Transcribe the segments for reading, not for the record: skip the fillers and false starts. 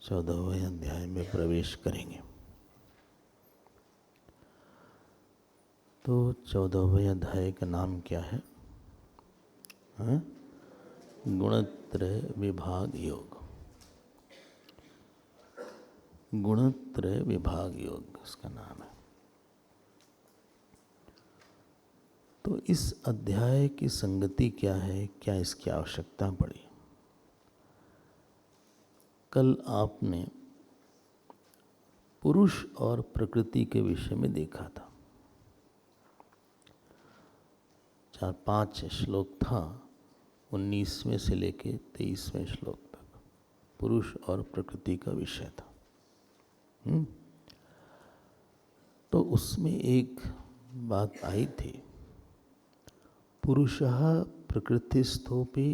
14वें अध्याय में प्रवेश करेंगे। तो 14वें अध्याय का नाम क्या है? गुणत्रय विभाग योग। गुणत्रय विभाग योग इसका नाम है। तो इस अध्याय की संगति क्या है, क्या इसकी आवश्यकता पड़ी? कल आपने पुरुष और प्रकृति के विषय में देखा था। 4-5 श्लोक था, 19वें से लेके 23वें श्लोक तक पुरुष और प्रकृति का विषय था। तो उसमें एक बात आई थी, पुरुषः प्रकृतिस्थोपि,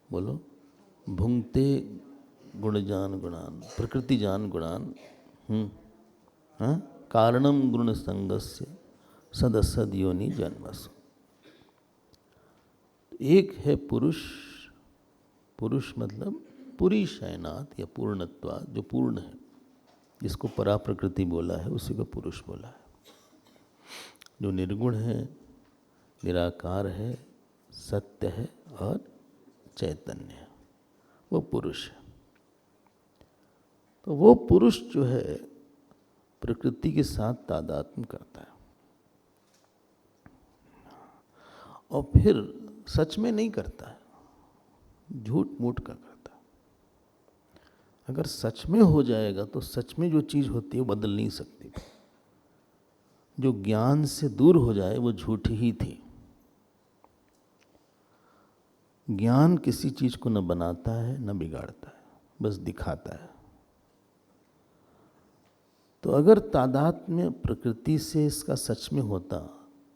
बोलो, भुंक्ते गुणजान गुणान, प्रकृतिजान गुणान, कारणम गुण संगस्य सदसद योनि जन्मसु। एक है पुरुष, पुरुष मतलब पुरी शयनात या पूर्णत्वात्, जो पूर्ण है, जिसको परा प्रकृति बोला है उसी को पुरुष बोला है। जो निर्गुण है, निराकार है, सत्य है और चैतन्य है, वो पुरुष है। तो वो पुरुष जो है प्रकृति के साथ तादात्म्य करता है और फिर सच में नहीं करता है, झूठ मूठ का करता है। अगर सच में हो जाएगा तो सच में जो चीज़ होती है वो बदल नहीं सकती। जो ज्ञान से दूर हो जाए वो झूठी ही थी। ज्ञान किसी चीज़ को न बनाता है न बिगाड़ता है, बस दिखाता है। तो अगर तादात्म्य प्रकृति से इसका सच में होता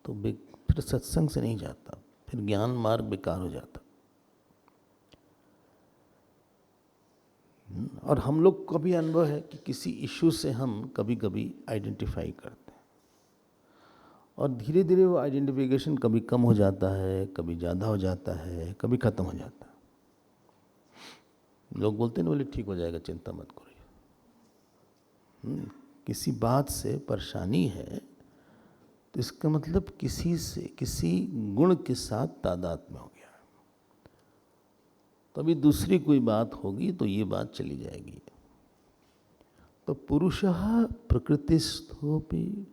तो फिर सत्संग से नहीं जाता, फिर ज्ञान मार्ग बेकार हो जाता। और हम लोग को भी अनुभव है कि किसी इशू से हम कभी कभी आइडेंटिफाई करते हैं और धीरे धीरे वो आइडेंटिफिकेशन कभी कम हो जाता है, कभी ज़्यादा हो जाता है, कभी ख़त्म हो जाता है। लोग बोलते हैं ना, बोले ठीक हो जाएगा, चिंता मत करिए। किसी बात से परेशानी है तो इसका मतलब किसी से, किसी गुण के साथ तादात्म्य हो गया। तो अभी दूसरी कोई बात होगी तो ये बात चली जाएगी। तो पुरुषः प्रकृतिस्थोपि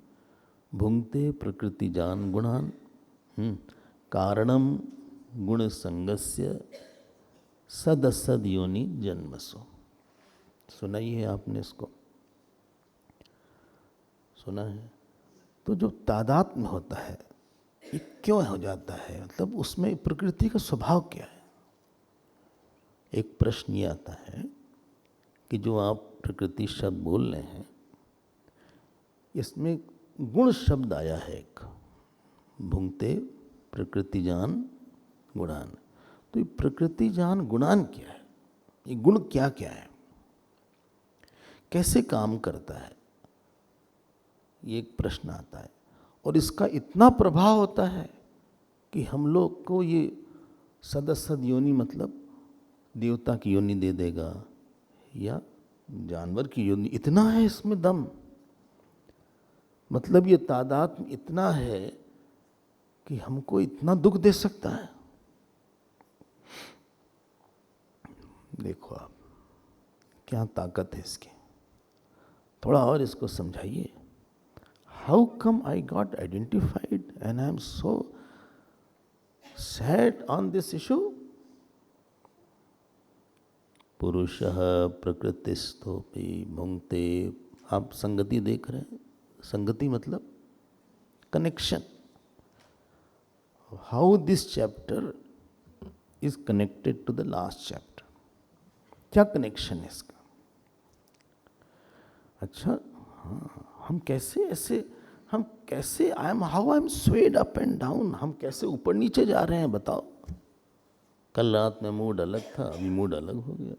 भुंक्ते प्रकृतिजान गुणान, कारणम गुण संगस्य सदसद योनि जन्मसु। सुना ही है आपने इसको, सुना है। तो जो तादात्म्य होता है ये क्यों हो जाता है, मतलब उसमें प्रकृति का स्वभाव क्या है? एक प्रश्न ये आता है कि जो आप प्रकृति शब्द बोल रहे हैं इसमें गुण शब्द आया है एक, भुंक्ते प्रकृतिजान गुणान। तो ये प्रकृतिजान गुणान क्या है? ये गुण क्या क्या है, कैसे काम करता है, ये एक प्रश्न आता है। और इसका इतना प्रभाव होता है कि हम लोग को ये सदसद योनि, मतलब देवता की योनि दे देगा या जानवर की योनि, इतना है इसमें दम। मतलब ये तादात्म्य इतना है कि हमको इतना दुख दे सकता है। देखो आप क्या ताकत है इसकी, थोड़ा और इसको समझाइए। How come I got identified and I am so sad on this issue? पुरुषः प्रकृतिस्थोपि भुंक्ते। आप संगति देख रहे हैं, संगति मतलब connection. How this chapter is connected to the last chapter, क्या कनेक्शन है इसका? अच्छा, हाँ, हम कैसे ऐसे, हम कैसे, how I am swayed up and down, हम कैसे ऊपर नीचे जा रहे हैं, बताओ। कल रात में मूड अलग था, अभी मूड अलग हो गया।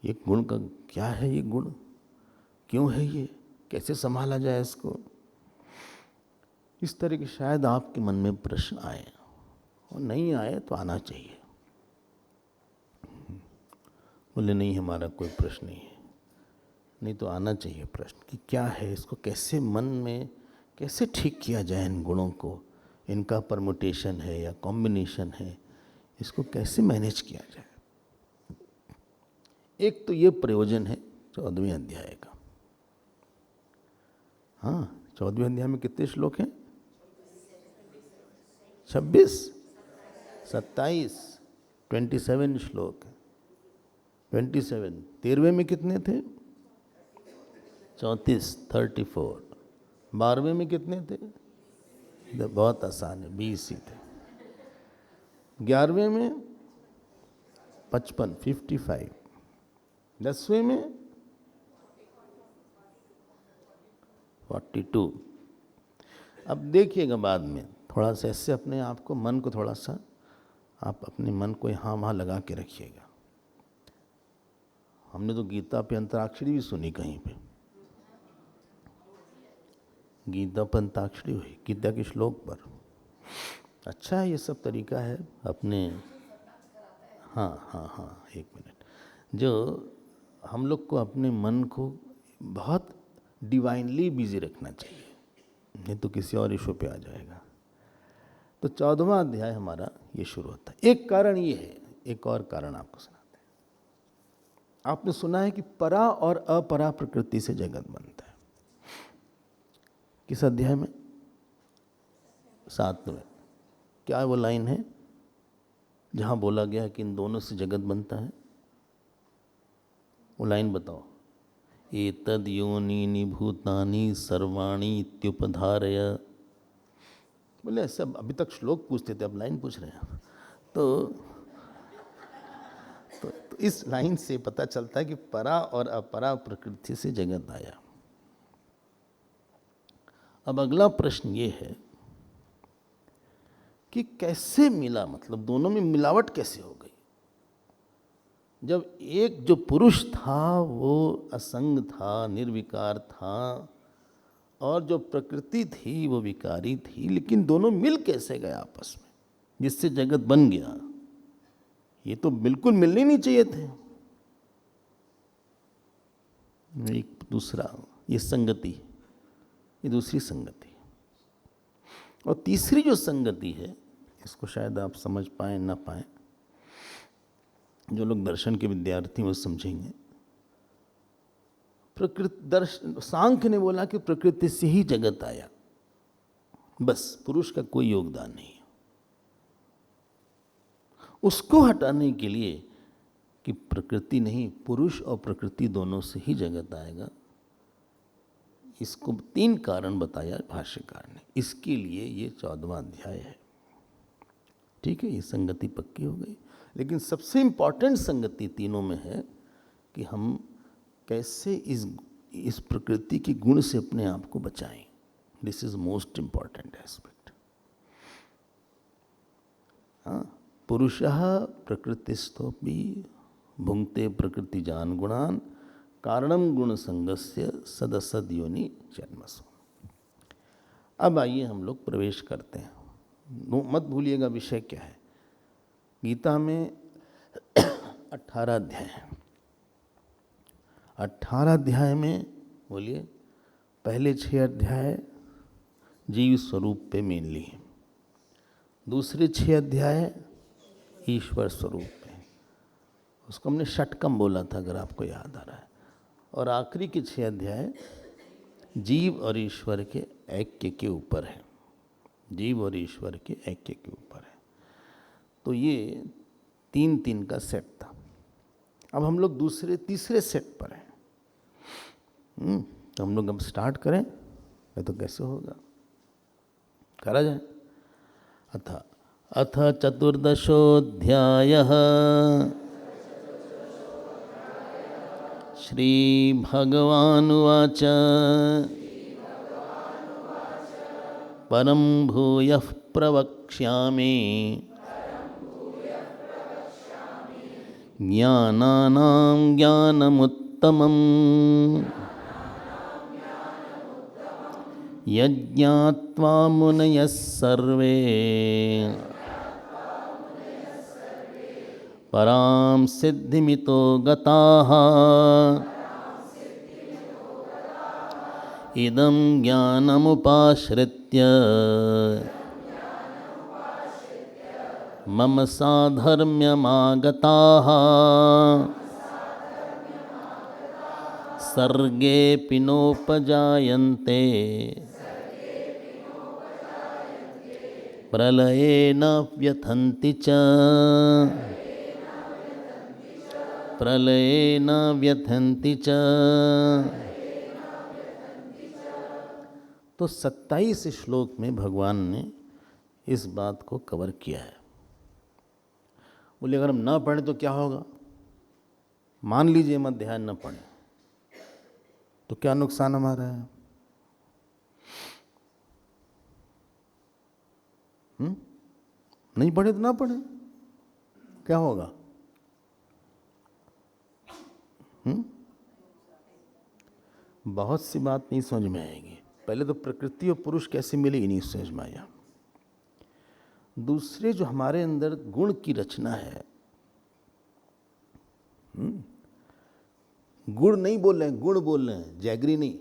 ये गुण का क्या है, ये गुण क्यों है, ये कैसे संभाला जाए इसको? इस तरह के शायद आपके मन में प्रश्न आए, और नहीं आए तो आना चाहिए। बोले नहीं, हमारा कोई प्रश्न नहीं है। नहीं तो आना चाहिए प्रश्न कि क्या है, इसको कैसे मन में कैसे ठीक किया जाए, इन गुणों को, इनका परमुटेशन है या कॉम्बिनेशन है, इसको कैसे मैनेज किया जाए। एक तो ये प्रयोजन है 14वें अध्याय का। हाँ, 14वें अध्याय में कितने श्लोक हैं? 26, 27, 27 श्लोक है। 27, 13वें में कितने थे? 34, 34। 12वें में कितने थे? बहुत आसान है, 20 ही थे। 11वें में 55, 55। 10वें में 42। अब देखिएगा बाद में थोड़ा सा ऐसे अपने आप को, मन को थोड़ा सा, आप अपने मन को यहाँ वहाँ लगा के रखिएगा। हमने तो गीता पे अंतराक्षरी भी सुनी कहीं पे। गीता पर अंताक्षरी हुई, गीता के श्लोक पर। अच्छा है, ये सब तरीका है अपने। हाँ, एक मिनट। जो हम लोग को अपने मन को बहुत डिवाइनली बिजी रखना चाहिए, नहीं तो किसी और इशू पे आ जाएगा। तो 14वां अध्याय हमारा ये शुरू होता है। एक कारण ये है, एक और कारण आपको सुनाते हैं। आपने सुना है कि परा और अपरा प्रकृति से जगत बनता है। किस अध्याय में? 7वें। क्या वो लाइन है जहाँ बोला गया है कि इन दोनों से जगत बनता है? वो लाइन बताओ। एतद् योनीनि भूतानि सर्वाणि इत्युपधारय। बोले सब अभी तक श्लोक पूछते थे, अब लाइन पूछ रहे हैं। तो इस लाइन से पता चलता है कि परा और अपरा प्रकृति से जगत आया। अब अगला प्रश्न ये है कि कैसे मिला, मतलब दोनों में मिलावट कैसे हो गई? जब एक जो पुरुष था वो असंग था, निर्विकार था, और जो प्रकृति थी वो विकारी थी, लेकिन दोनों मिल कैसे गए आपस में जिससे जगत बन गया? ये तो बिल्कुल मिलने नहीं चाहिए थे। एक दूसरा, ये संगति, ये दूसरी संगति। और तीसरी जो संगति है, इसको शायद आप समझ पाए ना पाए, जो लोग दर्शन के विद्यार्थी वो समझेंगे। प्रकृति सांख्य ने बोला कि प्रकृति से ही जगत आया, बस पुरुष का कोई योगदान नहीं। उसको हटाने के लिए कि प्रकृति नहीं, पुरुष और प्रकृति दोनों से ही जगत आएगा, इसको 3 कारण बताया भाष्यकार ने। इसके लिए ये 14वां अध्याय है। ठीक है, ये संगति पक्की हो गई। लेकिन सबसे इम्पॉर्टेंट संगति तीनों में है कि हम कैसे इस प्रकृति के गुण से अपने आप को बचाएं। This is most important aspect. हाँ, पुरुषः प्रकृतिस्थोपि भुंक्ते प्रकृतिजान गुणान कारणम गुण संगस्य सदसद योनि जन्मसु। अब आइए हम लोग प्रवेश करते हैं। मत भूलिएगा विषय क्या है। गीता में 18 अध्याय हैं। 18 अध्याय में बोलिए, पहले 6 अध्याय जीव स्वरूप पे मेनली है, दूसरे 6 अध्याय ईश्वर स्वरूप पे, उसको हमने षटकम बोला था अगर आपको याद आ रहा है, और आखिरी के 6 अध्याय जीव और ईश्वर के ऐक्य के ऊपर है। जीव और ईश्वर के ऐक्य के ऊपर है। तो ये 3-3 का सेट था। अब हम लोग तीसरे सेट पर हैं। तो हम लोग अब स्टार्ट करें, ये तो कैसे होगा, करा जाए। अथ चतुर्दशोऽध्यायः श्रीभगवानुवाच परं भूयः प्रवक्ष्यामि ज्ञानानां ज्ञानमुत्तमम् यज्ञात्वा मुनयः सर्वे परां सिद्धिमितो गताः इदं ज्ञानमुपाश्रित्य मम साधर्म्यमागताः सर्गेऽपि नोपजायन्ते प्रलये न व्यथन्ति च प्रलये न व्यथन्ति च। तो 27 श्लोक में भगवान ने इस बात को कवर किया है। बोले अगर हम ना पढ़ें तो क्या होगा? मान लीजिए हम अध्याय न पढ़ें तो क्या नुकसान हमारा है? नहीं पढ़े तो ना पढ़े, क्या होगा? बहुत सी बात नहीं समझ में आएगी। पहले तो प्रकृति और पुरुष कैसे मिले ये नहीं समझ में आया। दूसरे जो हमारे अंदर गुण की रचना है, गुण नहीं बोल रहे हैं, गुण बोल रहे हैं, जैगरी नहीं,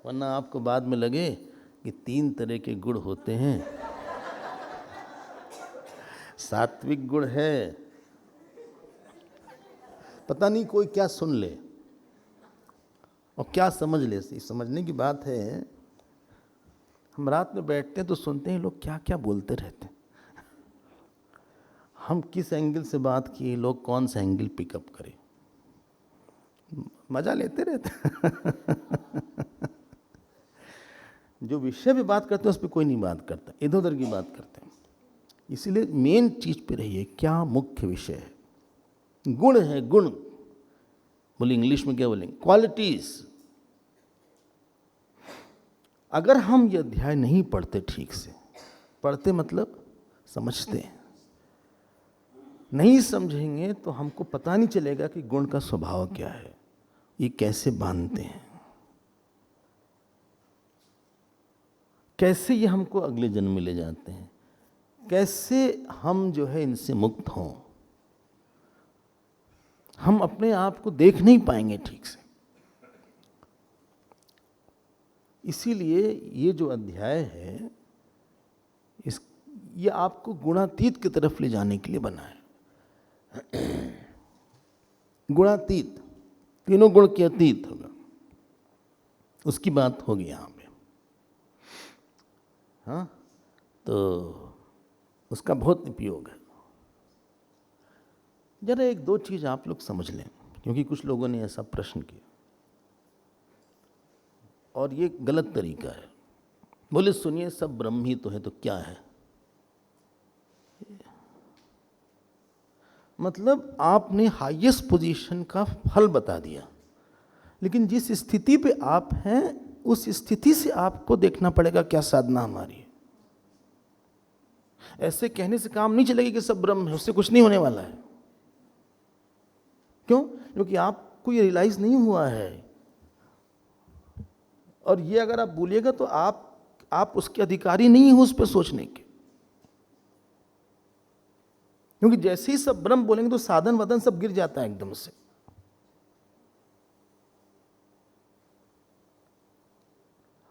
वरना आपको बाद में लगे कि 3 तरह के गुण होते हैं। सात्विक गुण है, पता नहीं कोई क्या सुन ले और क्या समझ ले। समझने की बात है, हम रात में बैठते हैं तो सुनते हैं लोग क्या क्या बोलते रहते हैं। हम किस एंगल से बात किए, लोग कौन सा एंगल पिकअप करें, मजा लेते रहते हैं। जो विषय पे बात करते हैं उस पर कोई नहीं बात करता, इधर उधर की बात करते हैं। इसीलिए मेन चीज पे रहिए, क्या मुख्य विषय है। गुण है, गुण बोले इंग्लिश में क्या बोलेंगे, क्वालिटीज। अगर हम ये अध्याय नहीं पढ़ते ठीक से, पढ़ते मतलब समझते हैं, नहीं समझेंगे तो हमको पता नहीं चलेगा कि गुण का स्वभाव क्या है, ये कैसे बांधते हैं, कैसे ये हमको अगले जन्म में ले जाते हैं, कैसे हम जो है इनसे मुक्त हों। हम अपने आप को देख नहीं पाएंगे ठीक से। इसीलिए ये जो अध्याय है ये आपको गुणातीत की तरफ ले जाने के लिए बना है। गुणातीत, तीनों गुण के अतीत होगा, उसकी बात होगी यहाँ पे। हाँ, तो उसका बहुत उपयोग है। जरा 1-2 चीज आप लोग समझ लें, क्योंकि कुछ लोगों ने ऐसा प्रश्न किया और ये गलत तरीका है। बोले सुनिए सब ब्रह्म ही तो है, तो क्या है? मतलब आपने हाईएस्ट पोजीशन का फल बता दिया, लेकिन जिस स्थिति पे आप हैं उस स्थिति से आपको देखना पड़ेगा क्या साधना हमारी है। ऐसे कहने से काम नहीं चलेगी कि सब ब्रह्म है, उससे कुछ नहीं होने वाला है। क्यों? क्योंकि आपको ये रियलाइज नहीं हुआ है। और ये अगर आप बोलिएगा तो आप उसके अधिकारी नहीं हो उस पर सोचने के। क्योंकि जैसे ही सब ब्रह्म बोलेंगे तो साधन वदन सब गिर जाता है एकदम से।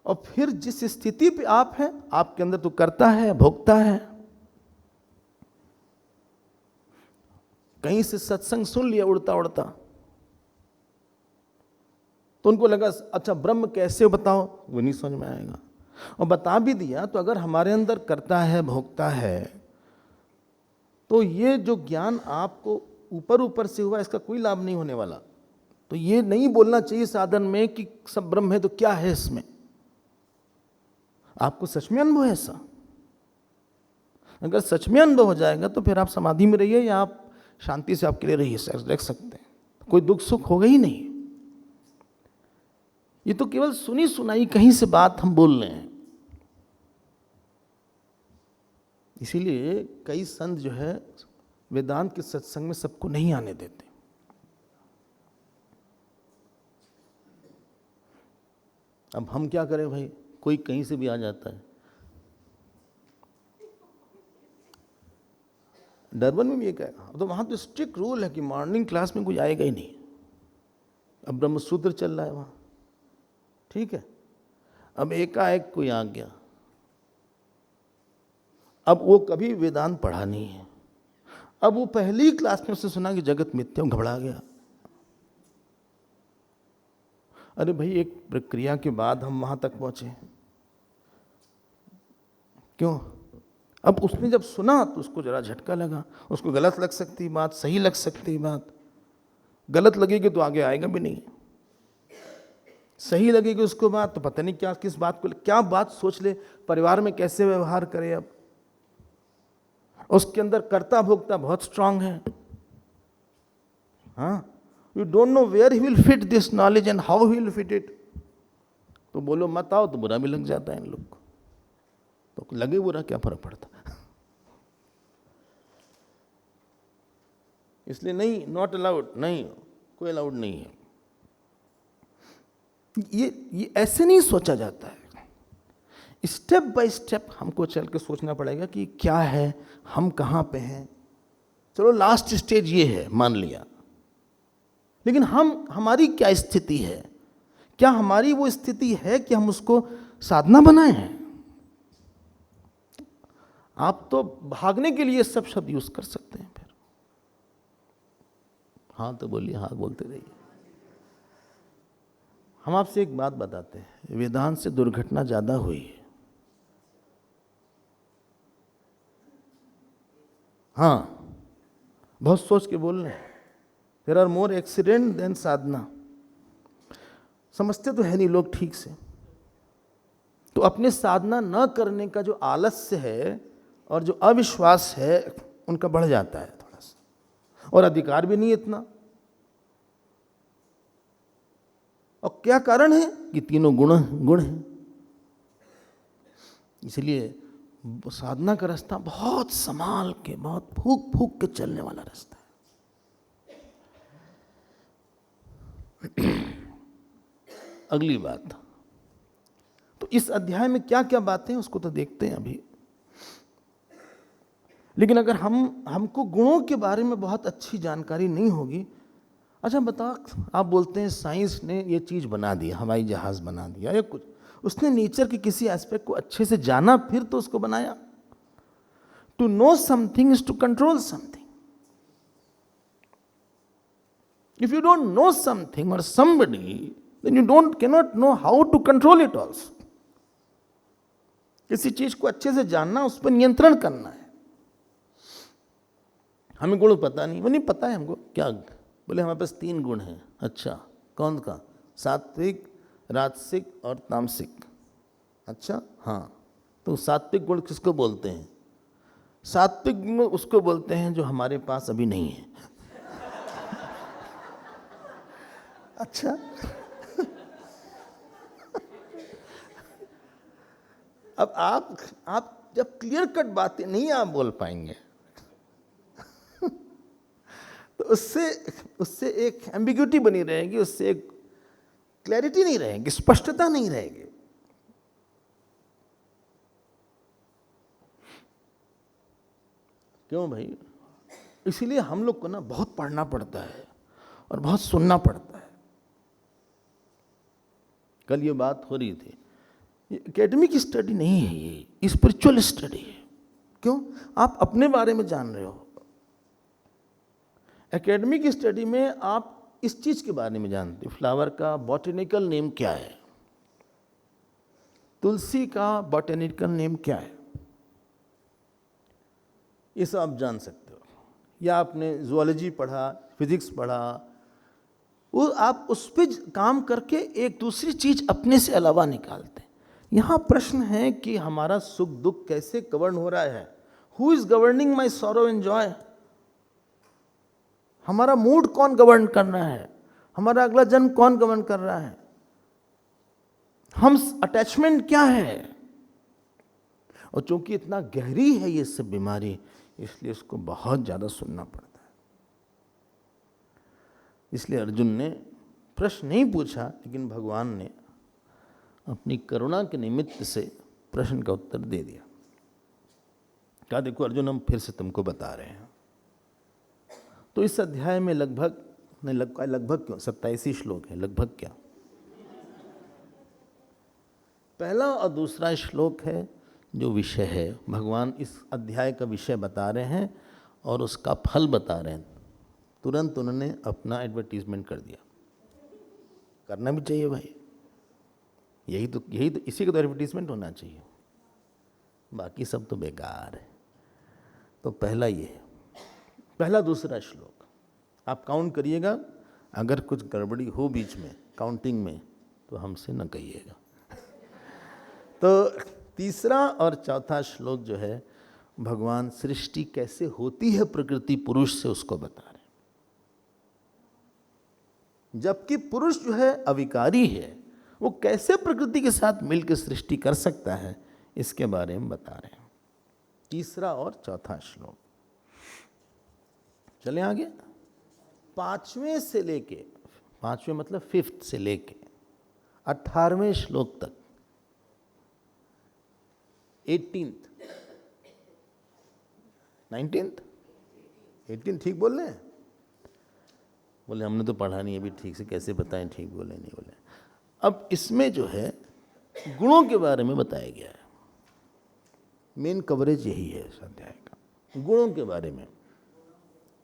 और फिर जिस स्थिति पे आप हैं, आपके अंदर तो करता है, भोगता है। कहीं से सत्संग सुन लिया उड़ता उड़ता, तो उनको लगा अच्छा ब्रह्म कैसे बताओ, वो नहीं समझ में आएगा। और बता भी दिया तो अगर हमारे अंदर करता है, भोगता है, तो ये जो ज्ञान आपको ऊपर ऊपर से हुआ इसका कोई लाभ नहीं होने वाला। तो ये नहीं बोलना चाहिए साधन में कि सब ब्रह्म है तो क्या है इसमें। आपको सच में अनुभव है ऐसा? अगर सच में अनुभव हो जाएगा तो फिर आप समाधि में रहिए या आप शांति से आपके लिए रहिए, रख सकते हैं, कोई दुख सुख होगा ही नहीं। ये तो केवल सुनी सुनाई कहीं से बात हम बोल रहे हैं। इसीलिए कई संत जो है वेदांत के सत्संग में सबको नहीं आने देते। अब हम क्या करें भाई, कोई कहीं से भी आ जाता है। डरबन में भी एक है, तो वहाँ तो स्ट्रिक्ट रूल है कि मॉर्निंग क्लास में कोई आएगा ही नहीं। अब ब्रह्मसूत्र चल रहा है वहाँ, ठीक है। अब एकाएक कोई आ गया, अब वो कभी वेदांत पढ़ा नहीं है, अब वो पहली क्लास में उसने सुना कि जगत मिथ्या, घबरा गया। अरे भाई, एक प्रक्रिया के बाद हम वहां तक पहुंचे, क्यों? अब उसने जब सुना तो उसको जरा झटका लगा। उसको गलत लग सकती बात, सही लग सकती बात। गलत लगेगी तो आगे आएगा भी नहीं, सही लगेगी उसको बात तो पता नहीं क्या, किस बात को, क्या बात सोच ले, परिवार में कैसे व्यवहार करे। अब उसके अंदर कर्ता भोक्ता बहुत स्ट्रांग है। हाँ, you don't know where he will fit this knowledge and how he will fit it. तो बोलो मत आओ तो बुरा भी लग जाता है इन लोग को, तो लगे बुरा क्या फर्क पड़ता। इसलिए नहीं, नॉट अलाउड, नहीं, कोई अलाउड नहीं है। ये ऐसे नहीं सोचा जाता है। स्टेप बाय स्टेप हमको चल के सोचना पड़ेगा कि क्या है, हम कहाँ पे हैं। चलो लास्ट स्टेज ये है, मान लिया, लेकिन हमारी क्या स्थिति है? क्या हमारी वो स्थिति है कि हम उसको साधना बनाए हैं? आप तो भागने के लिए सब शब्द यूज कर सकते हैं। फिर हाँ तो बोलिए, हाँ बोलते रहिए। हम आपसे एक बात बताते हैं, वेदांत से दुर्घटना ज्यादा हुई है। हाँ, बहुत सोच के बोल रहे हैं। There are more accident than साधना। समझते तो है नहीं लोग ठीक से, तो अपने साधना न करने का जो आलस्य है और जो अविश्वास है उनका बढ़ जाता है थोड़ा सा, और अधिकार भी नहीं इतना। और क्या कारण है कि तीनों गुण हैं। इसलिए साधना का रास्ता बहुत संभाल के, बहुत फूक फूक के चलने वाला रास्ता है। अगली बात, तो इस अध्याय में क्या क्या बातें हैं उसको तो देखते हैं अभी। लेकिन अगर हमको गुणों के बारे में बहुत अच्छी जानकारी नहीं होगी, अच्छा बता, आप बोलते हैं साइंस ने ये चीज बना दी, हवाई जहाज बना दिया या कुछ, उसने नेचर के किसी एस्पेक्ट को अच्छे से जाना फिर तो उसको बनाया। To know something is to control something. If you don't know something और somebody, then you cannot know how to control it also. किसी चीज को अच्छे से जानना, उस पर नियंत्रण करना है। हमें गुण पता नहीं, वो नहीं पता है हमको। क्या बोले, हमारे पास 3 गुण हैं। अच्छा, कौन का? सात्विक, राजसिक और तामसिक। अच्छा, हाँ, तो सात्विक गुण किसको बोलते हैं? सात्विक गुण उसको बोलते हैं जो हमारे पास अभी नहीं है। अच्छा, अब आप जब क्लियर कट बातें नहीं आप बोल पाएंगे तो उससे एक एम्बिग्यूटी बनी रहेगी, उससे एक क्लैरिटी नहीं रहेगी, स्पष्टता नहीं रहेगी। क्यों भाई? इसीलिए हम लोग को ना बहुत पढ़ना पड़ता है और बहुत सुनना पड़ता है। कल ये बात हो रही थी, एकेडमिक स्टडी नहीं है, ये स्पिरिचुअल स्टडी है। क्यों? आप अपने बारे में जान रहे हो। एकेडमिक स्टडी में आप इस चीज के बारे में जानते हो, फ्लावर का बॉटेनिकल नेम क्या है, तुलसी का बॉटेनिकल नेम क्या है, ये सब आप जान सकते हो। या आपने जूलॉजी पढ़ा, फिजिक्स पढ़ा, वो आप उस पर काम करके एक दूसरी चीज अपने से अलावा निकालते हैं। यहां प्रश्न है कि हमारा सुख दुख कैसे गवर्न हो रहा है। Who is governing my sorrow and Joy? हमारा मूड कौन गवर्न कर रहा है? हमारा अगला जन्म कौन गवर्न कर रहा है? हम अटैचमेंट क्या है? और चूंकि इतना गहरी है ये सब बीमारी, इसलिए इसको बहुत ज्यादा सुनना पड़ता है। इसलिए अर्जुन ने प्रश्न नहीं पूछा, लेकिन भगवान ने अपनी करुणा के निमित्त से प्रश्न का उत्तर दे दिया। क्या देखो अर्जुन, हम फिर से तुमको बता रहे हैं, तो इस अध्याय में लगभग नहीं, लगभग क्यों 27 ही श्लोक है, लगभग क्या, पहला और दूसरा श्लोक है जो विषय है। भगवान इस अध्याय का विषय बता रहे हैं और उसका फल बता रहे हैं। तुरंत उन्होंने अपना एडवर्टीजमेंट कर दिया। करना भी चाहिए भाई, यही तो इसी का तो एडवर्टीजमेंट होना चाहिए, बाकी सब तो बेकार है। तो पहला ये है, पहला दूसरा श्लोक आप काउंट करिएगा, अगर कुछ गड़बड़ी हो बीच में काउंटिंग में तो हमसे न कहिएगा। तो तीसरा और चौथा श्लोक जो है, भगवान सृष्टि कैसे होती है प्रकृति पुरुष से उसको बता रहे हैं, जबकि पुरुष जो है अविकारी है, वो कैसे प्रकृति के साथ मिलकर सृष्टि कर सकता है इसके बारे में बता रहे हैं। तीसरा और चौथा श्लोक। चलें आगे, पांचवें से लेके, पांचवें मतलब 5th से लेके 18वें श्लोक तक, 18th 19th 18 ठीक बोल रहे हैं? बोले हमने तो पढ़ा नहीं अभी ठीक से, कैसे बताएं ठीक बोले नहीं बोले। अब इसमें जो है गुणों के बारे में बताया गया है, मेन कवरेज यही है इस अध्याय का, गुणों के बारे में,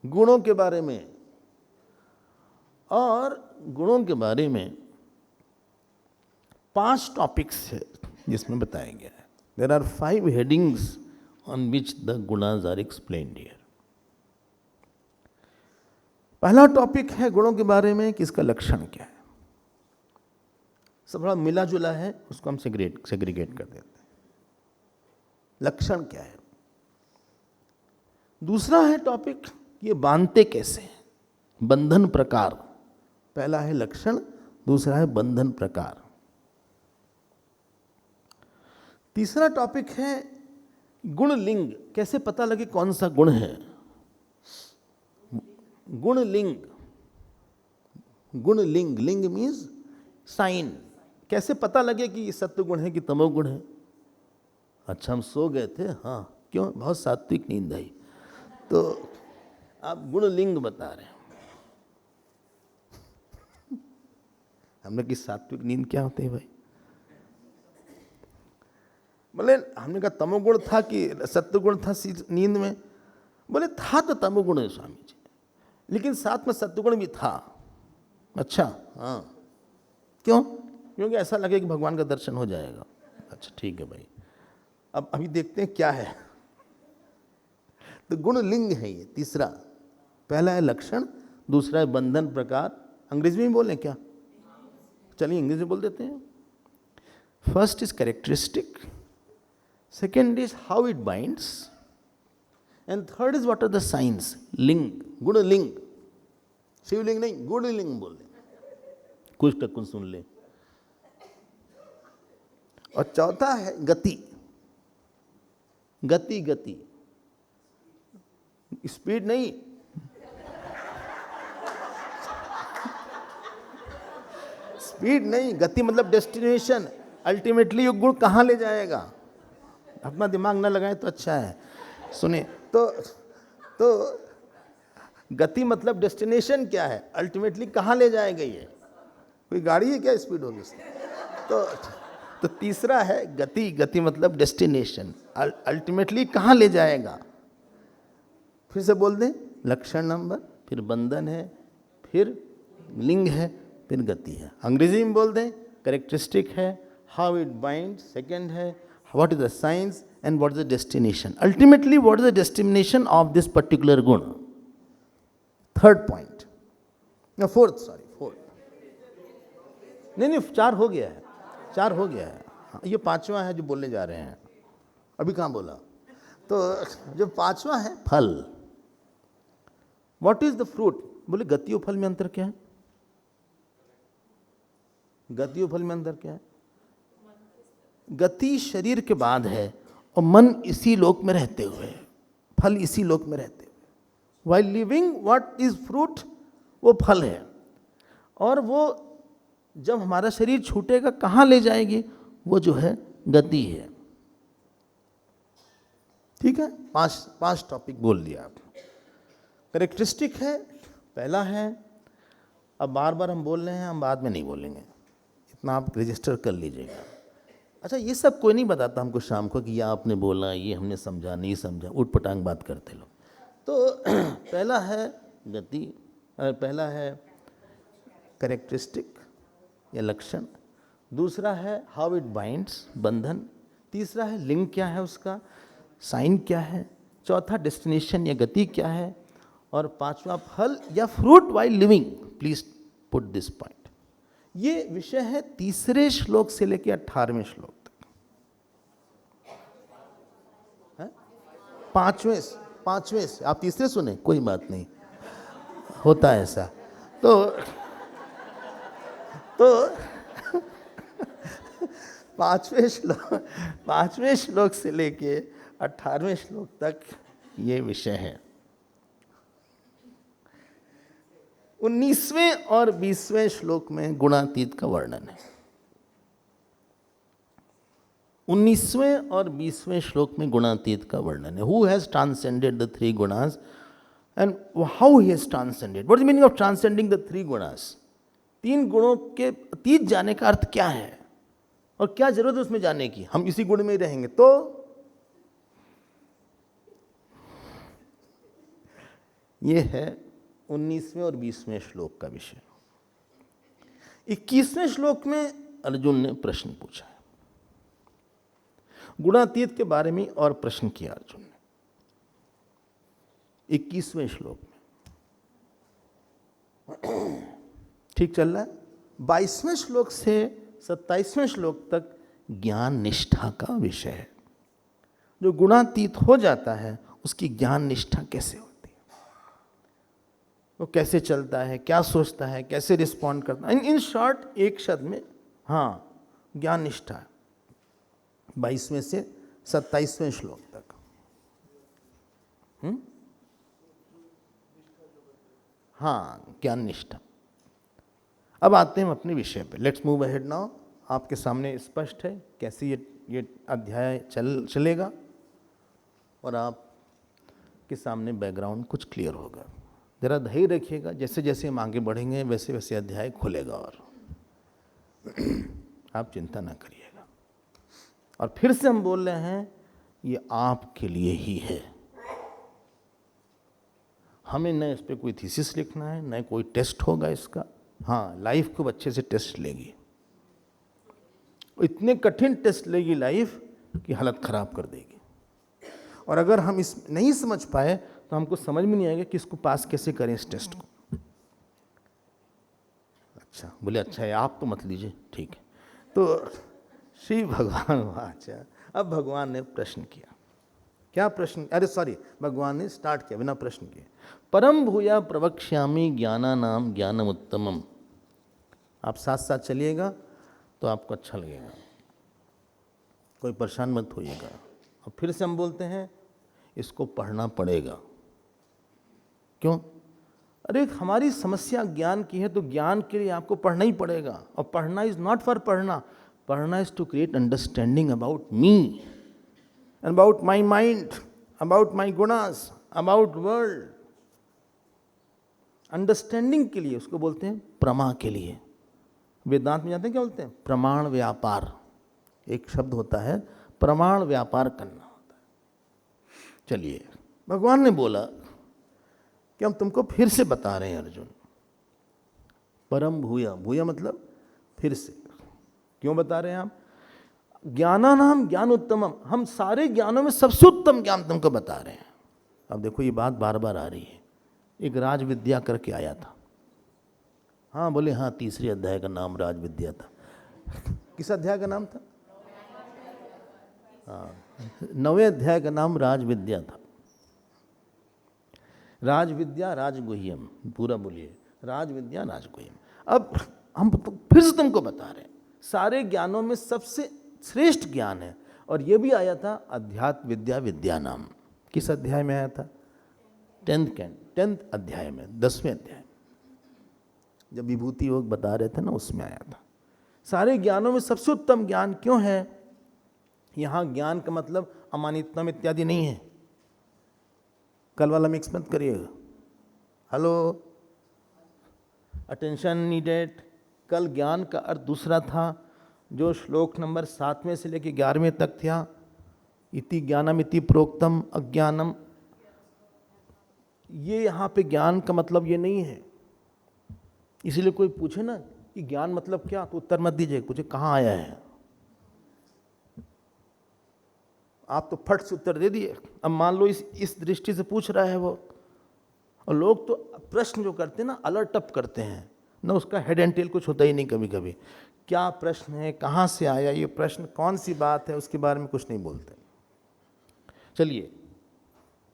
गुणों के बारे में। और गुणों के बारे में 5 टॉपिक्स है जिसमें बताया गया है। There are 5 headings on which the gunas are explained here. पहला टॉपिक है गुणों के बारे में कि इसका लक्षण क्या है। सब बड़ा मिला जुला है, उसको हम सेग्रीगेट कर देते हैं। लक्षण क्या है। दूसरा है टॉपिक, ये बांधते कैसे हैं, बंधन प्रकार। पहला है लक्षण, दूसरा है बंधन प्रकार। तीसरा टॉपिक है गुण लिंग, कैसे पता लगे कौन सा गुण है। गुण लिंग, गुण लिंग, लिंग मीन्स साइन, कैसे पता लगे कि ये सत्व गुण है कि तमोगुण है। अच्छा हम सो गए थे, हाँ क्यों, बहुत सात्विक नींद आई, तो आप गुण लिंग बता रहे हैं। हमने कि सात्विक नींद क्या होती है भाई, बोले हमने कहा तमोगुण था कि सत्वगुण था नींद में, बोले था तो तमोगुण है स्वामी जी, लेकिन साथ में सत्वगुण भी था। अच्छा हाँ, क्यों? क्योंकि ऐसा लगे कि भगवान का दर्शन हो जाएगा। अच्छा ठीक है भाई, अब अभी देखते हैं क्या है। तो गुण लिंग है ये तीसरा। पहला है लक्षण, दूसरा है बंधन प्रकार। अंग्रेजी में बोलें क्या? चलिए इंग्लिश में बोल देते हैं। First is characteristic, second is how it binds, and third is what are the signs. लिंग, गुण लिंग, शिवलिंग नहीं, गुण लिंग बोल दें, कुछ तक कुछ सुन ले। और चौथा है गति, गति गति, स्पीड नहीं, स्पीड नहीं, गति मतलब डेस्टिनेशन, अल्टीमेटली ये गुण कहाँ ले जाएगा। अपना दिमाग ना लगाएं तो अच्छा है। सुने तो गति मतलब डेस्टिनेशन क्या है, अल्टीमेटली कहाँ ले जाएगा। ये कोई गाड़ी है क्या स्पीड होगी उसकी। तो तीसरा है गति, गति मतलब डेस्टिनेशन, अल्टीमेटली कहाँ ले जाएगा। फिर से बोल दें, लक्षण नंबर, फिर बंधन है, फिर लिंग है, फिर गति है। अंग्रेजी में बोल दें, कैरेक्टरिस्टिक है, हाउ इट बाइंड, सेकेंड है what is the science, and what is the destination, ultimately what is the destination of this particular गुण। थर्ड पॉइंट, फोर्थ, नहीं 4 हो गया है, 4 हो गया है। हाँ, ये 5वां है जो बोलने जा रहे हैं, अभी कहाँ बोला। तो जो 5वां है फल, व्हाट इज द फ्रूट। बोले गति और फल में अंतर क्या है, गति और फल में अंतर क्या है। गति शरीर के बाद है और मन इसी लोक में रहते हुए, फल इसी लोक में रहते हुए। While living what is fruit, वो फल है। और वो जब हमारा शरीर छूटेगा कहाँ ले जाएगी, वो जो है गति है। ठीक है, 5 टॉपिक बोल दिया आप। करेक्टरिस्टिक है, पहला है, अब बार बार हम बोल रहे हैं, हम बाद में नहीं बोलेंगे, इतना आप रजिस्टर कर लीजिएगा। अच्छा, ये सब कोई नहीं बताता हमको शाम को कि ये आपने बोला, ये हमने समझा, नहीं समझा, उठ पटांग बात करते लोग। तो पहला है गति, पहला है करेक्टरिस्टिक या लक्षण, दूसरा है हाउ इट बाइंड्स, बंधन, तीसरा है लिंग क्या है उसका, साइन क्या है, चौथा डेस्टिनेशन या गति क्या है, और पांचवा फल या fruit while living. Please put this point. ये विषय है 3 श्लोक से लेकर 18वें श्लोक तक। है? 5वें से आप 3 सुने, कोई बात नहीं, होता है ऐसा। तो 5वें श्लोक से लेके 18वें श्लोक तक ये विषय है। 19वें और 20वें श्लोक में गुणातीत का वर्णन है। 19वें और 20वें श्लोक में गुणातीत का वर्णन है। Who has transcended the 3 gunas and how he has transcended, what is the meaning of transcending the 3 gunas. 3 गुणों के अतीत जाने का अर्थ क्या है और क्या जरूरत है उसमें जाने की, हम इसी गुण में ही रहेंगे। तो ये है 19वें और 20वें श्लोक का विषय। 21वें श्लोक में अर्जुन ने प्रश्न पूछा है, गुणातीत के बारे में और प्रश्न किया अर्जुन ने 21वें श्लोक में। ठीक चल रहा है। 22वें श्लोक से 27वें श्लोक तक ज्ञान निष्ठा का विषय है। जो गुणातीत हो जाता है उसकी ज्ञान निष्ठा कैसे होती है, वो कैसे चलता है, क्या सोचता है, कैसे रिस्पॉन्ड करता है। इन शॉर्ट एक शब्द में, हाँ, ज्ञान निष्ठा है 22वें से 27वें श्लोक तक। हाँ, ज्ञान निष्ठा। अब आते हैं हम अपने विषय पे। Let's move ahead now. आपके सामने स्पष्ट है कैसे ये अध्याय चलेगा और आपके सामने बैकग्राउंड कुछ क्लियर होगा। जरा धैर्य रखिएगा, जैसे जैसे हम आगे बढ़ेंगे वैसे वैसे अध्याय खुलेगा और आप चिंता ना करिएगा। और फिर से हम बोल रहे हैं, ये आपके लिए ही है। हमें न इस पर कोई थीसिस लिखना है, न कोई टेस्ट होगा इसका। हाँ, लाइफ खूब अच्छे से टेस्ट लेगी, इतने कठिन टेस्ट लेगी लाइफ कि हालत खराब कर देगी। और अगर हम इस नहीं समझ पाए तो हमको समझ में नहीं आएगा कि इसको पास कैसे करें इस टेस्ट को। अच्छा, बोले अच्छा है, आप तो मत लीजिए, ठीक है। तो श्री भगवान वाचा, अब भगवान ने प्रश्न किया। क्या प्रश्न? अरे सॉरी, भगवान ने स्टार्ट किया बिना प्रश्न किए। परम भूया प्रवक्ष्यामि ज्ञानानाम ज्ञानमुत्तमम्। आप साथ साथ चलिएगा तो आपको अच्छा लगेगा, कोई परेशान मत होइएगा। और फिर से हम बोलते हैं, इसको पढ़ना पड़ेगा। क्यों? अरे हमारी समस्या ज्ञान की है, तो ज्ञान के लिए आपको पढ़ना ही पड़ेगा। और पढ़ना इज नॉट फॉर पढ़ना, पढ़ना is to create understanding about me, about my mind, about my गुणास, अबाउट वर्ल्ड। अंडरस्टैंडिंग के लिए उसको बोलते हैं प्रमा के लिए। वेदांत में जानते हैं क्या बोलते हैं? प्रमाण व्यापार। एक शब्द होता है, प्रमाण व्यापार करना होता है। चलिए, भगवान ने बोला कि हम तुमको फिर से बता रहे हैं अर्जुन, परम भूया, भूया मतलब फिर से। क्यों बता रहे हैं हम? ज्ञानानाम ज्ञान उत्तमम, हम सारे ज्ञानों में सबसे उत्तम ज्ञान तुमको बता रहे हैं। अब देखो ये बात बार बार आ रही है। एक राज विद्या करके आया था। हाँ बोले, हाँ, 3 अध्याय का नाम राज विद्या था। किस अध्याय का नाम था? हाँ, 9वें अध्याय का नाम राज विद्या था। राज विद्या राजगुह्यम, पूरा बोलिए, राज विद्या राजगुह्यम। अब हम फिर से तुमको बता रहे हैं, सारे ज्ञानों में सबसे श्रेष्ठ ज्ञान है। और ये भी आया था अध्यात्म विद्या विद्या नाम। किस अध्याय में आया था? 10th अध्याय में, 10वें अध्याय में, जब विभूति योग बता रहे थे ना, उसमें आया था। सारे ज्ञानों में सबसे उत्तम ज्ञान क्यों है? यहाँ ज्ञान का मतलब अमानितम इत्यादि नहीं है, कल वाला मिक्स मत करिएगा। Hello, attention needed. कल ज्ञान का अर्थ दूसरा था, जो श्लोक नंबर 7वें से लेकर 11वें तक था। इति ज्ञानम इति प्रोक्तम अज्ञानम। ये यहाँ पे ज्ञान का मतलब ये नहीं है। इसीलिए कोई पूछे ना कि ज्ञान मतलब क्या, तो उत्तर मत दीजिए, पूछे कहाँ आया है। आप तो फट से उत्तर दे दिए। अब मान लो इस दृष्टि से पूछ रहा है वो, और लोग तो प्रश्न जो करते हैं ना, अलर्ट अप करते हैं ना, उसका हेड एंड टेल कुछ होता ही नहीं। कभी कभी क्या प्रश्न है, कहाँ से आया ये प्रश्न, कौन सी बात है, उसके बारे में कुछ नहीं बोलते। चलिए,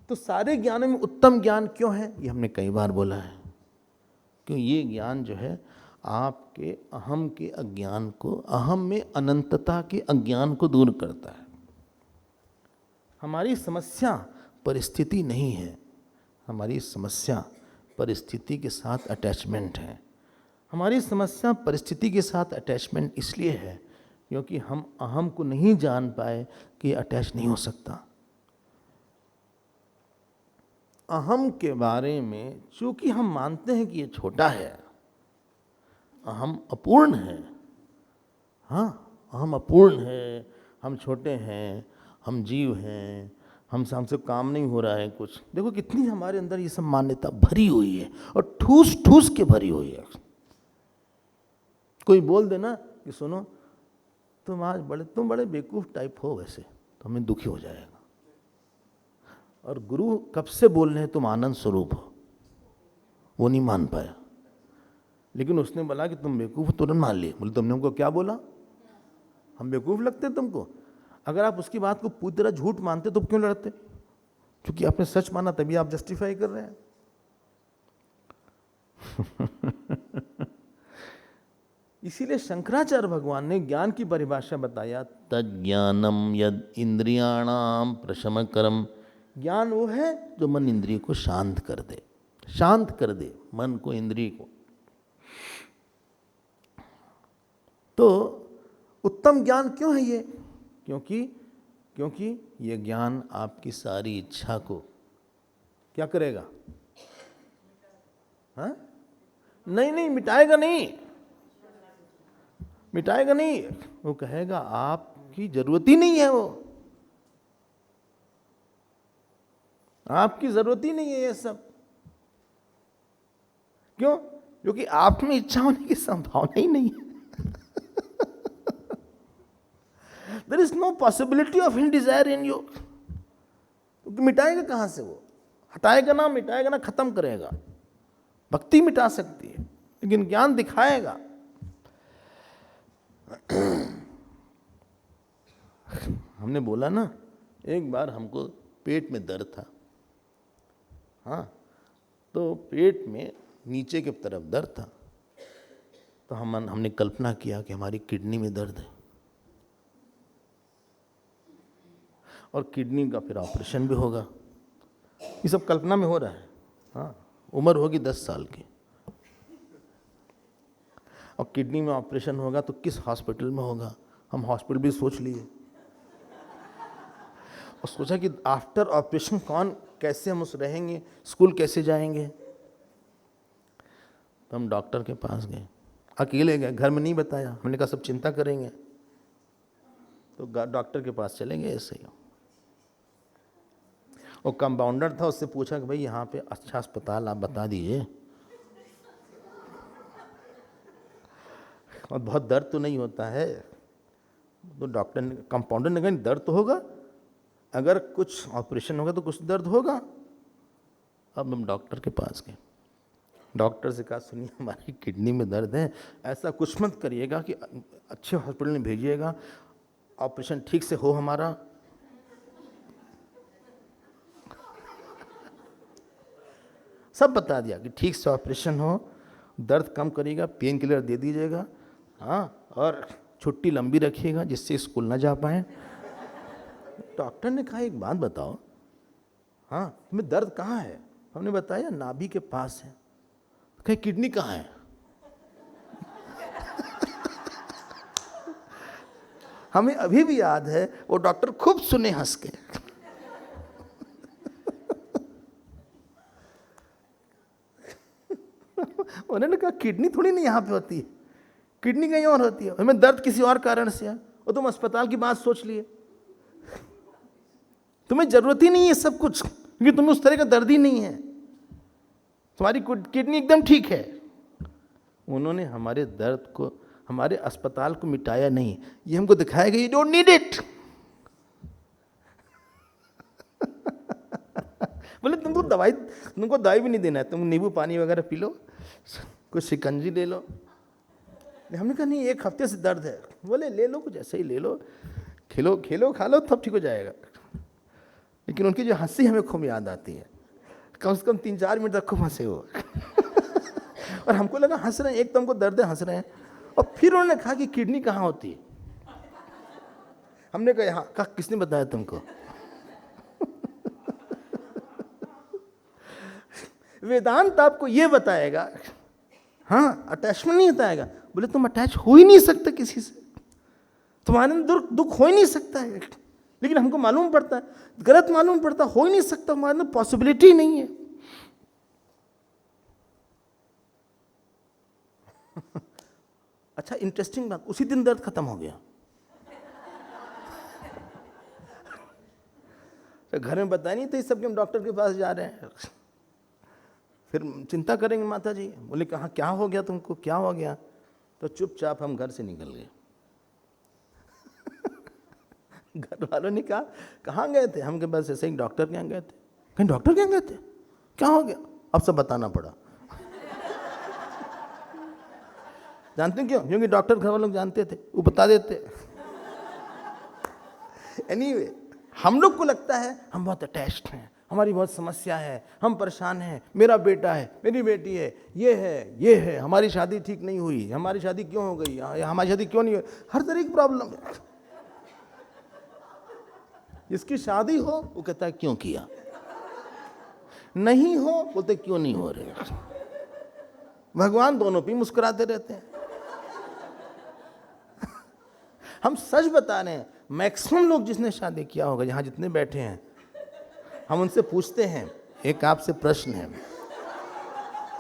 तो सारे ज्ञानों में उत्तम ज्ञान क्यों है, ये हमने कई बार बोला है। क्यों? ये ज्ञान जो है आपके अहम के अज्ञान को, अहम में अनंतता के अज्ञान को दूर करता है। हमारी समस्या परिस्थिति नहीं है, हमारी समस्या परिस्थिति के साथ अटैचमेंट है। हमारी समस्या परिस्थिति के साथ अटैचमेंट इसलिए है क्योंकि हम अहम को नहीं जान पाए कि अटैच नहीं हो सकता। अहम के बारे में चूंकि हम मानते हैं कि ये छोटा है, अहम अपूर्ण है। हाँ, अहम अपूर्ण है, हम छोटे हैं, हम जीव हैं, हमसे काम नहीं हो रहा है कुछ। देखो कितनी हमारे अंदर ये सब मान्यता भरी हुई है, और ठूस ठूस के भरी हुई है। कोई बोल देना कि सुनो तुम बड़े बेवकूफ़ टाइप हो वैसे, तो हमें दुखी हो जाएगा। और गुरु कब से बोल रहे हैं तुम आनंद स्वरूप हो, वो नहीं मान पाया। लेकिन उसने बोला कि तुम बेवकूफ़, तुरंत मान लिए। बोले तुमने हमको क्या बोला, हम बेवकूफ़ लगते हैं तुमको? अगर आप उसकी बात को पूरी तरह झूठ मानते तो क्यों लड़ते? क्योंकि आपने सच माना, तभी आप जस्टिफाई कर रहे हैं। इसीलिए शंकराचार्य भगवान ने ज्ञान की परिभाषा बताया, तज्ज्ञानम यद इंद्रियाणाम प्रशमकरम। ज्ञान वो है जो मन इंद्रिय को शांत कर दे, शांत कर दे मन को, इंद्रिय को। तो उत्तम ज्ञान क्यों है ये? क्योंकि ये ज्ञान आपकी सारी इच्छा को क्या करेगा? हाँ? नहीं, मिटाएगा नहीं, मिटाएगा नहीं। वो कहेगा आपकी जरूरत ही नहीं है, वो आपकी जरूरत ही नहीं है ये सब। क्यों? क्योंकि आप में इच्छा होने की संभावना ही नहीं है। There is no possibility of desire in you। तो मिटाएगा कहां से वो? हटाएगा ना, मिटाएगा ना, खत्म करेगा। भक्ति मिटा सकती है, लेकिन ज्ञान दिखाएगा। हमने बोला ना, एक बार हमको पेट में दर्द था। हाँ, तो पेट में नीचे की तरफ दर्द था। तो हमने कल्पना किया कि हमारी किडनी में दर्द है, और किडनी का फिर ऑपरेशन भी होगा। ये सब कल्पना में हो रहा है। हाँ, उम्र होगी 10 साल की, और किडनी में ऑपरेशन होगा तो किस हॉस्पिटल में होगा? हम हॉस्पिटल भी सोच लिए, और सोचा कि आफ्टर ऑपरेशन कैसे हम उस रहेंगे, स्कूल कैसे जाएंगे। तो हम डॉक्टर के पास गए, अकेले गए, घर में नहीं बताया। हमने कहा सब चिंता करेंगे, तो डॉक्टर के पास चले गए ऐसे ही। वो कंपाउंडर था, उससे पूछा कि भाई यहाँ पे अच्छा अस्पताल आप बता दीजिए, और बहुत दर्द तो नहीं होता है। तो डॉक्टर ने, कंपाउंडर ने कहा दर्द तो होगा, अगर कुछ ऑपरेशन होगा तो कुछ दर्द होगा। अब हम डॉक्टर के पास गए, डॉक्टर से कहा सुनिए हमारी किडनी में दर्द है, ऐसा कुछ मत करिएगा कि अच्छे हॉस्पिटल में भेजिएगा, ऑपरेशन ठीक से हो हमारा। सब बता दिया कि ठीक से ऑपरेशन हो, दर्द कम करिएगा, पेन किलर दे दीजिएगा, हाँ, और छुट्टी लंबी रखिएगा जिससे स्कूल ना जा पाए। डॉक्टर ने कहा एक बात बताओ, हाँ तुम्हें दर्द कहाँ है? हमने बताया नाभि के पास है। कहे किडनी कहाँ है? हमें अभी भी याद है, वो डॉक्टर खूब सुने हंस के। उन्होंने कहा किडनी थोड़ी नहीं यहाँ पे होती है, किडनी कहीं और होती है, हमें दर्द किसी और कारण से है, और तुम अस्पताल की बात सोच लिए, तुम्हें जरूरत ही नहीं है सब कुछ, क्योंकि तुम्हें उस तरह का दर्द ही नहीं है, तुम्हारी किडनी एकदम ठीक है। उन्होंने हमारे दर्द को, हमारे अस्पताल को मिटाया नहीं, ये हमको दिखाया गया, यू डोंट नीड इट। बोले तुमको दवाई भी नहीं देना है, तुम नींबू पानी वगैरह पी लो, कुछ शिकंजी ले लो। हमने कहा नहीं, 1 हफ्ते से दर्द है। बोले ले लो, कुछ ऐसे ही ले लो, खेलो खा लो, तब ठीक हो जाएगा। लेकिन उनकी जो हंसी हमें खूब याद आती है, कम से कम 3-4 मिनट तक खूब हंसे वो। और हमको लगा हंस रहे हैं, एक तो हमको दर्द है, हंस रहे हैं। और फिर उन्होंने कहा कि किडनी कहाँ होती है। हमने कहा यहाँ। कहा किसने बताया तुमको? वेदांत आपको ये बताएगा, हाँ अटैचमेंट नहीं बताएगा। बोले तुम अटैच हो ही नहीं सकते किसी से, तुम्हारे अंदर दुख हो ही नहीं सकता है। लेकिन हमको मालूम पड़ता है, गलत मालूम पड़ता, हो ही नहीं सकता, हमारे अंदर पॉसिबिलिटी नहीं है। अच्छा इंटरेस्टिंग बात, उसी दिन दर्द खत्म हो गया। तो घर में बताया नहीं तो सबके हम डॉक्टर के पास जा रहे हैं। फिर चिंता करेंगे माता जी। बोले कहाँ क्या हो गया तुमको, क्या हो गया? तो चुपचाप हम घर से निकल गए। घर वालों ने कहा कहाँ गए थे? हम के बस ऐसे ही डॉक्टर के यहाँ गए थे। कहीं डॉक्टर के यहाँ गए थे? क्या हो गया? अब सब बताना पड़ा। जानते क्यों? क्योंकि डॉक्टर घर वालों जानते थे, वो बता देते। एनीवे, हम लोग को लगता है हम बहुत अटैच्ड हैं, हमारी बहुत समस्या है, हम परेशान हैं, मेरा बेटा है, मेरी बेटी है, ये है, हमारी शादी ठीक नहीं हुई, हमारी शादी क्यों हो गई, हमारी शादी क्यों नहीं हुई, हर तरह की प्रॉब्लम है। जिसकी शादी हो वो कहता है क्यों किया, नहीं हो बोलते क्यों नहीं हो रहे। भगवान दोनों पे मुस्कुराते रहते हैं। हम सच बता रहे हैं, मैक्सिमम लोग जिसने शादी किया होगा, यहाँ जितने बैठे हैं, हम उनसे पूछते हैं, एक आपसे प्रश्न है,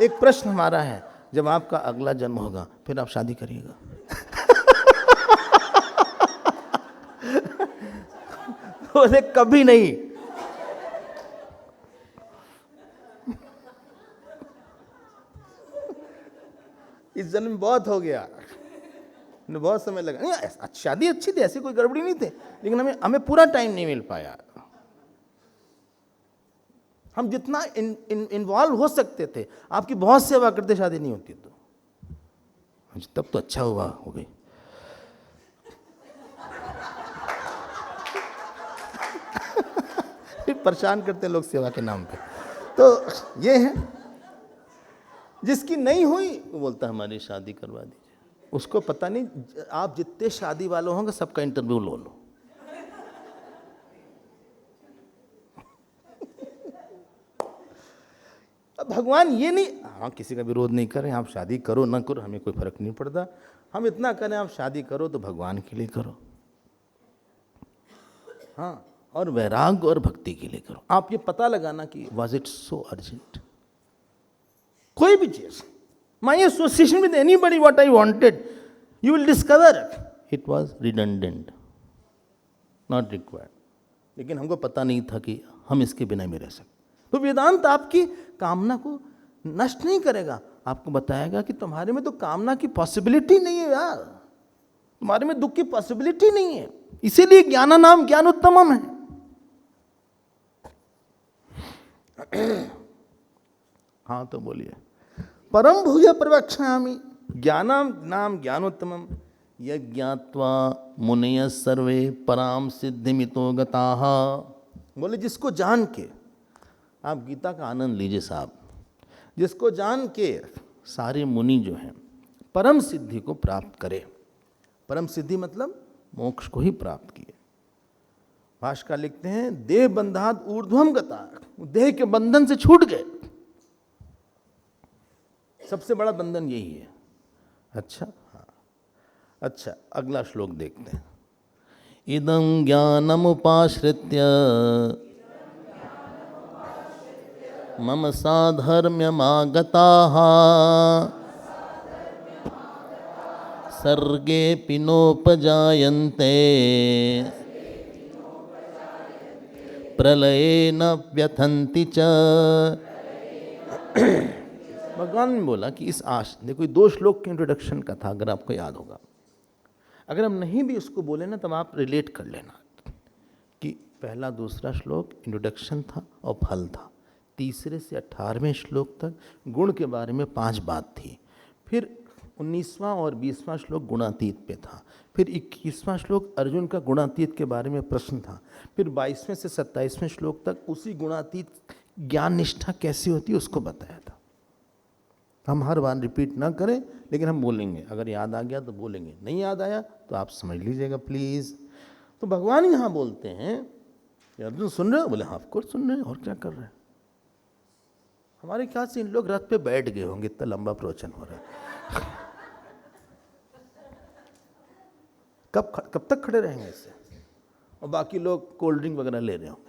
एक प्रश्न हमारा है, जब आपका अगला जन्म होगा फिर आप शादी करिएगा? बोले कभी नहीं। इस जन्म में बहुत हो गया, बहुत समय लगा। नहीं शादी अच्छी थी, ऐसी कोई गड़बड़ी नहीं थी, लेकिन हमें पूरा टाइम नहीं मिल पाया। हम जितना इन्वॉल्व हो सकते थे, आपकी बहुत सेवा करते, शादी नहीं होती तो तब तो अच्छा हुआ हो गई। परेशान करते लोग सेवा के नाम पे। तो ये है, जिसकी नहीं हुई वो बोलता हमारी शादी करवा दीजिए। उसको पता नहीं, आप जितने शादी वाले होंगे सबका इंटरव्यू लो। भगवान ये नहीं, हाँ किसी का विरोध नहीं करें, आप शादी करो ना करो हमें कोई फर्क नहीं पड़ता। हम इतना करें, आप शादी करो तो भगवान के लिए करो, हाँ, और वैराग और भक्ति के लिए करो। आप ये पता लगाना कि वाज इट सो अर्जेंट। कोई भी चीज, my association with anybody what I wanted, you will discover it was redundant, not required. लेकिन हमको पता नहीं था कि हम इसके बिना में रह सकते। तो वेदांत आपकी कामना को नष्ट नहीं करेगा, आपको बताएगा कि तुम्हारे में तो कामना की पॉसिबिलिटी नहीं है यार, तुम्हारे में दुख की पॉसिबिलिटी नहीं है, इसीलिए ज्ञानानाम ज्ञानोत्तमम है। हाँ तो बोलिए। परम भूय प्रवक्ष्यामि ज्ञानाम नाम ज्ञानोत्तमम यज्ञात्वा मुनयः सर्वे पराम सिद्धिमितो गताः। बोले जिसको जान के, आप गीता का आनंद लीजिए साहब, जिसको जान के सारे मुनि जो हैं परम सिद्धि को प्राप्त करे। परम सिद्धि मतलब मोक्ष को ही प्राप्त किए। भाष्यकार लिखते हैं देह बंधात ऊर्ध्वम गता, देह के बंधन से छूट गए। सबसे बड़ा बंधन यही है। अच्छा हाँ, अच्छा अगला श्लोक देखते हैं। इदं ज्ञानमुपाश्रित्य मम साधर्म्यमागताः सर्गेऽपि नोपजायन्ते प्रलये न व्यथन्ति च। भगवान ने बोला कि इस देखो 2 श्लोक के इंट्रोडक्शन का था, अगर आपको याद होगा। अगर हम नहीं भी उसको बोले ना तब आप रिलेट कर लेना कि पहला दूसरा श्लोक इंट्रोडक्शन था और फल था। तीसरे से 18वें श्लोक तक गुण के बारे में 5 बात थी। फिर 19वां और 20वां श्लोक गुणातीत पे था। फिर 21वां श्लोक अर्जुन का गुणातीत के बारे में प्रश्न था। फिर 22वें से 27वें श्लोक तक उसी गुणातीत ज्ञान निष्ठा कैसी होती है उसको बताया था। हम हर बार रिपीट ना करें, लेकिन हम बोलेंगे। अगर याद आ गया तो बोलेंगे, नहीं याद आया तो आप समझ लीजिएगा प्लीज़। तो भगवान यहाँ बोलते हैं, अर्जुन सुन रहे हो? बोले हाँ ऑफ कोर्स सुन रहे हैं, और क्या कर रहे हैं। हमारे ख्याल से इन लोग रथ पे बैठ गए होंगे, इतना लंबा प्रवचन हो रहा है। कब तक खड़े रहेंगे इससे, और बाकी लोग कोल्ड ड्रिंक वगैरह ले रहे होंगे।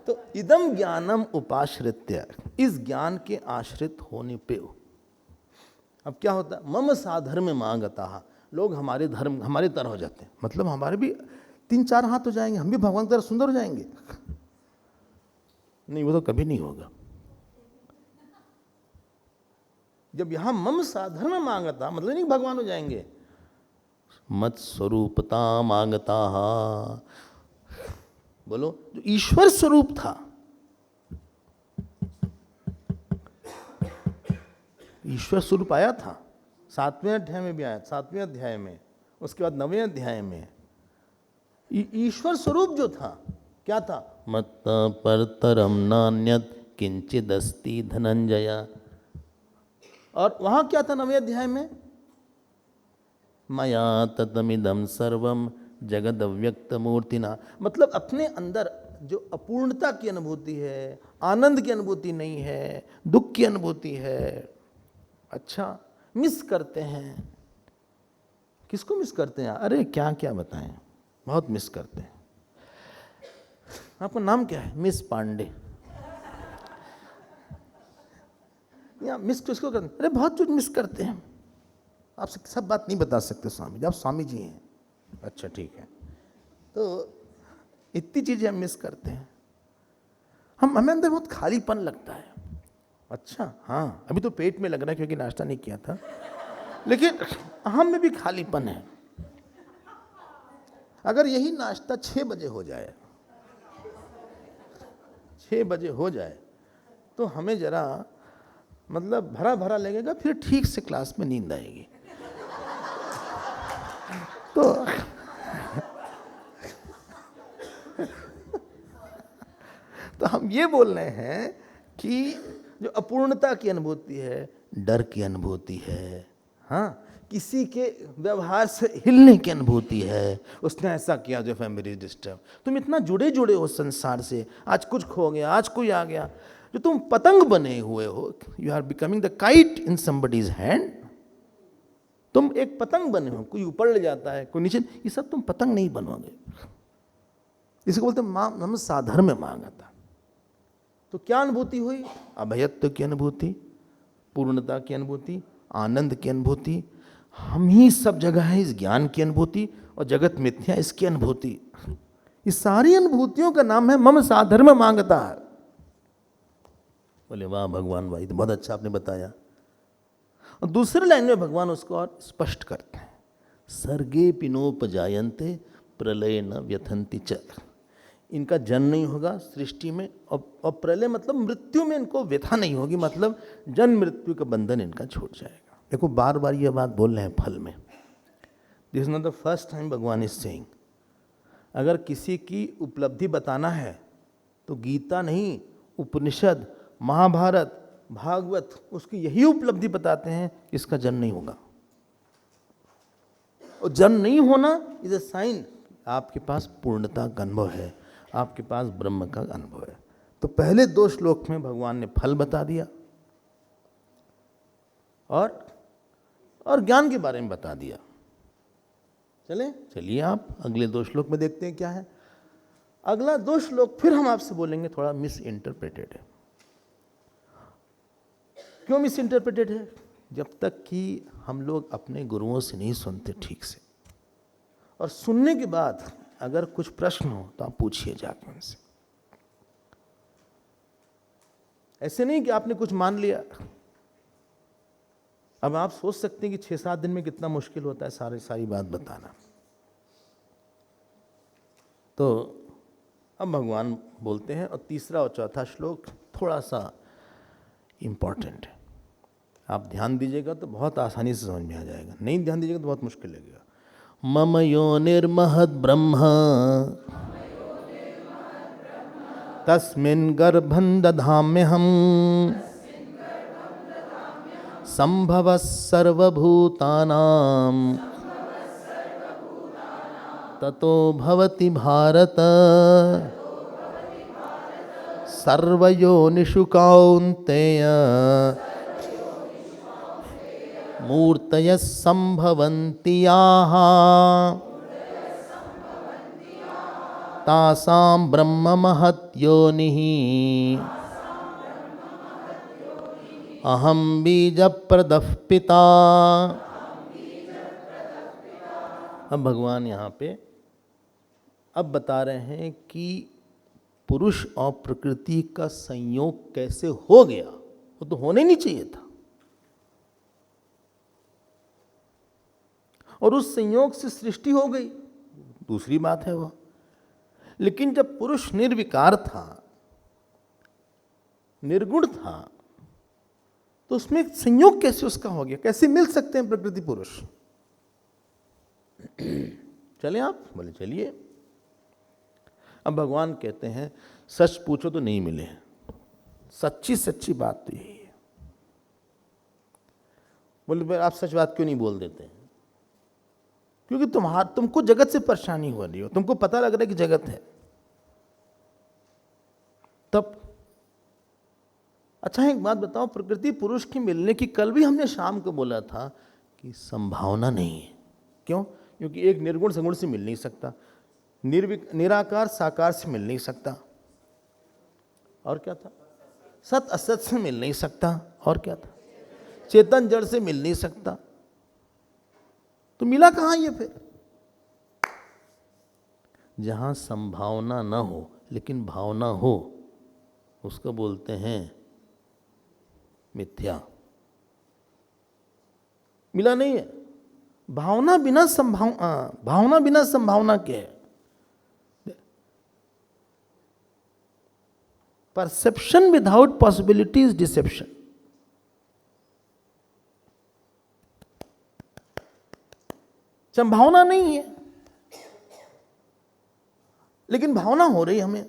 तो इदम ज्ञानम उपाश्रित्य, इस ज्ञान के आश्रित होने पे अब क्या होता है, मम साधर्म मांगता, लोग हमारे धर्म हमारे तरह हो जाते हैं। मतलब हमारे भी 3-4 हाथ हो जाएंगे, हम भी भगवान की तरह सुंदर हो जाएंगे। नहीं, वो तो कभी नहीं होगा। जब यहां मम साधर्म मांगता मतलब नहीं भगवान हो जाएंगे, मत स्वरूपता मांगता। बोलो, जो ईश्वर स्वरूप था, ईश्वर स्वरूप आया था 7वें अध्याय में भी आया, 7वें अध्याय में, उसके बाद 9वें अध्याय में। ईश्वर स्वरूप जो था क्या था, मत परतरम नान्यत किंचिदस्ति धनंजय। और वहां क्या था 9वें अध्याय में, मया ततमिदं सर्वम जगद अव्यक्त मूर्तिना। मतलब अपने अंदर जो अपूर्णता की अनुभूति है, आनंद की अनुभूति नहीं है, दुख की अनुभूति है। अच्छा, मिस करते हैं। किसको मिस करते हैं? अरे क्या क्या बताएं, बहुत मिस करते हैं। आपका नाम क्या है? मिस पांडे। या मिस किसको करते हैं? अरे बहुत कुछ मिस करते हैं। आपसे सब बात नहीं बता सकते स्वामी जी, आप स्वामी जी हैं। अच्छा ठीक है। तो इतनी चीजें हम मिस करते हैं। हमें अंदर बहुत खालीपन लगता है। अच्छा हाँ, अभी तो पेट में लग रहा है क्योंकि नाश्ता नहीं किया था, लेकिन हम में भी खालीपन है। अगर यही नाश्ता 6 बजे हो जाए, 6 बजे हो जाए तो हमें जरा मतलब भरा भरा लगेगा, फिर ठीक से क्लास में नींद आएगी। तो हम ये बोल रहे हैं कि जो अपूर्णता की अनुभूति है, डर की अनुभूति है, हाँ, किसी के व्यवहार से हिलने की अनुभूति है, उसने ऐसा किया जो फैमिली डिस्टर्ब। तुम इतना जुड़े जुड़े हो संसार से, आज कुछ खो गया, आज कोई आ गया, जो तुम पतंग बने हुए हो। You are becoming the kite in somebody's hand. तुम एक पतंग बने हो, कोई ऊपर ले जाता है, कोई नीचे, ये सब तुम पतंग नहीं बनोगे। इसको बोलते हम साधर्म में मांगता। तो क्या अनुभूति हुई? अभयत्व की अनुभूति, पूर्णता की अनुभूति, आनंद की अनुभूति। हम ही सब जगह है इस ज्ञान की अनुभूति, और जगत मिथ्या इसकी अनुभूति। इस सारी अनुभूतियों का नाम है मम साधर्म मांगता। बोले वाह भगवान, भाई तो बहुत अच्छा आपने बताया। और दूसरे लाइन में भगवान उसको और स्पष्ट करते हैं, सर्गे पिनोपजायन्ते प्रलय न व्यथन्ति च। इनका जन्म नहीं होगा सृष्टि में, और प्रलय मतलब मृत्यु में इनको व्यथा नहीं होगी, मतलब जन्म मृत्यु का बंधन इनका छूट जाएगा। देखो बार बार ये बात बोल रहे हैं फल में। This is not the first time भगवान इज सेइंग। अगर किसी की उपलब्धि बताना है तो गीता नहीं, उपनिषद, महाभारत, भागवत उसकी यही उपलब्धि बताते हैं, इसका जन्म नहीं होगा। और जन्म नहीं होना इज अ साइन आपके पास पूर्णता का अनुभव है, आपके पास ब्रह्म का अनुभव है। तो पहले 2 श्लोक में भगवान ने फल बता दिया और ज्ञान के बारे में बता दिया। चलिए आप अगले 2 श्लोक में देखते हैं क्या है। अगला 2 श्लोक फिर हम आपसे बोलेंगे थोड़ा मिस इंटरप्रेटेड है। क्यों मिस इंटरप्रेटेड है? जब तक कि हम लोग अपने गुरुओं से नहीं सुनते ठीक से, और सुनने के बाद अगर कुछ प्रश्न हो तो आप पूछिए जाकर उनसे। ऐसे नहीं कि आपने कुछ मान लिया। अब आप सोच सकते हैं कि 6-7 दिन में कितना मुश्किल होता है सारी बात बताना। तो अब भगवान बोलते हैं, और तीसरा और चौथा श्लोक थोड़ा सा इम्पॉर्टेंट है। आप ध्यान दीजिएगा तो बहुत आसानी से समझ में आ जाएगा, नहीं ध्यान दीजिएगा तो बहुत मुश्किल लगेगा। मम योनिर्महद् ब्रह्म तस्मिन् गर्भं दधाम्यहम् संभवः सर्वभूतानां ततो भवति भारत सर्वयोनिषु कौन्तेय मूर्तयः सम्भवन्ति याः तासां ब्रह्म महत् योनिः अहं बीजप्रदः पिता। अब भगवान यहाँ पे अब बता रहे हैं कि पुरुष और प्रकृति का संयोग कैसे हो गया। वो तो होने नहीं चाहिए था, और उस संयोग से सृष्टि हो गई, दूसरी बात है वो। लेकिन जब पुरुष निर्विकार था, निर्गुण था, तो उसमें संयोग कैसे उसका हो गया? कैसे मिल सकते हैं प्रकृति पुरुष? चले आप? बोले चलिए। अब भगवान कहते हैं सच पूछो तो नहीं मिले, सच्ची बात तो यही है। बोले आप सच बात क्यों नहीं बोल देते हैं? क्योंकि तुमको जगत से परेशानी हो रही हो, तुमको पता लग रहा है कि जगत है। तब अच्छा एक बात बताओ, प्रकृति पुरुष की मिलने की कल भी हमने शाम को बोला था कि संभावना नहीं है। क्यों? क्योंकि एक निर्गुण सगुण से मिल नहीं सकता, निराकार साकार से मिल नहीं सकता, और क्या था? सत असत से मिल नहीं सकता, और क्या था? चेतन जड़ से मिल नहीं सकता। तो मिला कहाँ ये फिर? जहां संभावना न हो लेकिन भावना हो, उसको बोलते हैं मिथ्या। मिला नहीं है। भावना बिना संभावना के है। Perception without possibility is deception. संभावना नहीं है लेकिन भावना हो रही हमें।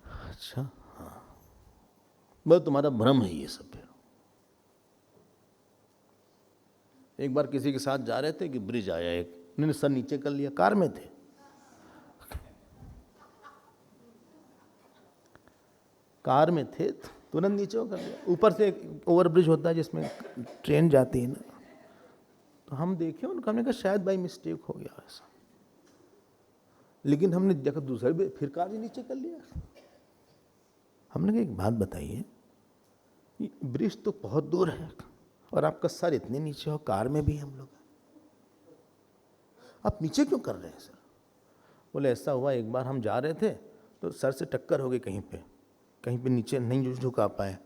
अच्छा हाँ, बस तुम्हारा भ्रम है ये सब। फिर एक बार किसी के साथ जा रहे थे कि ब्रिज आया, एक उन्होंने सर नीचे कर लिया, कार में थे, तुरंत नीचे कर लिया। ऊपर से एक ओवर ब्रिज होता है जिसमें ट्रेन जाती है ना, तो हम देखे उनका, हमने कहा शायद बाई मिस्टेक हो गया ऐसा, लेकिन हमने देखा दूसरा भी, फिर कार भी नीचे कर लिया। हमने कहा एक बात बताइए, ब्रिज तो बहुत दूर है और आपका सर इतने नीचे हो, कार में भी हम लोग, आप नीचे क्यों कर रहे हैं सर? बोले ऐसा हुआ, एक बार हम जा रहे थे तो सर से टक्कर हो गई, कहीं पे नीचे नहीं झुका पाए,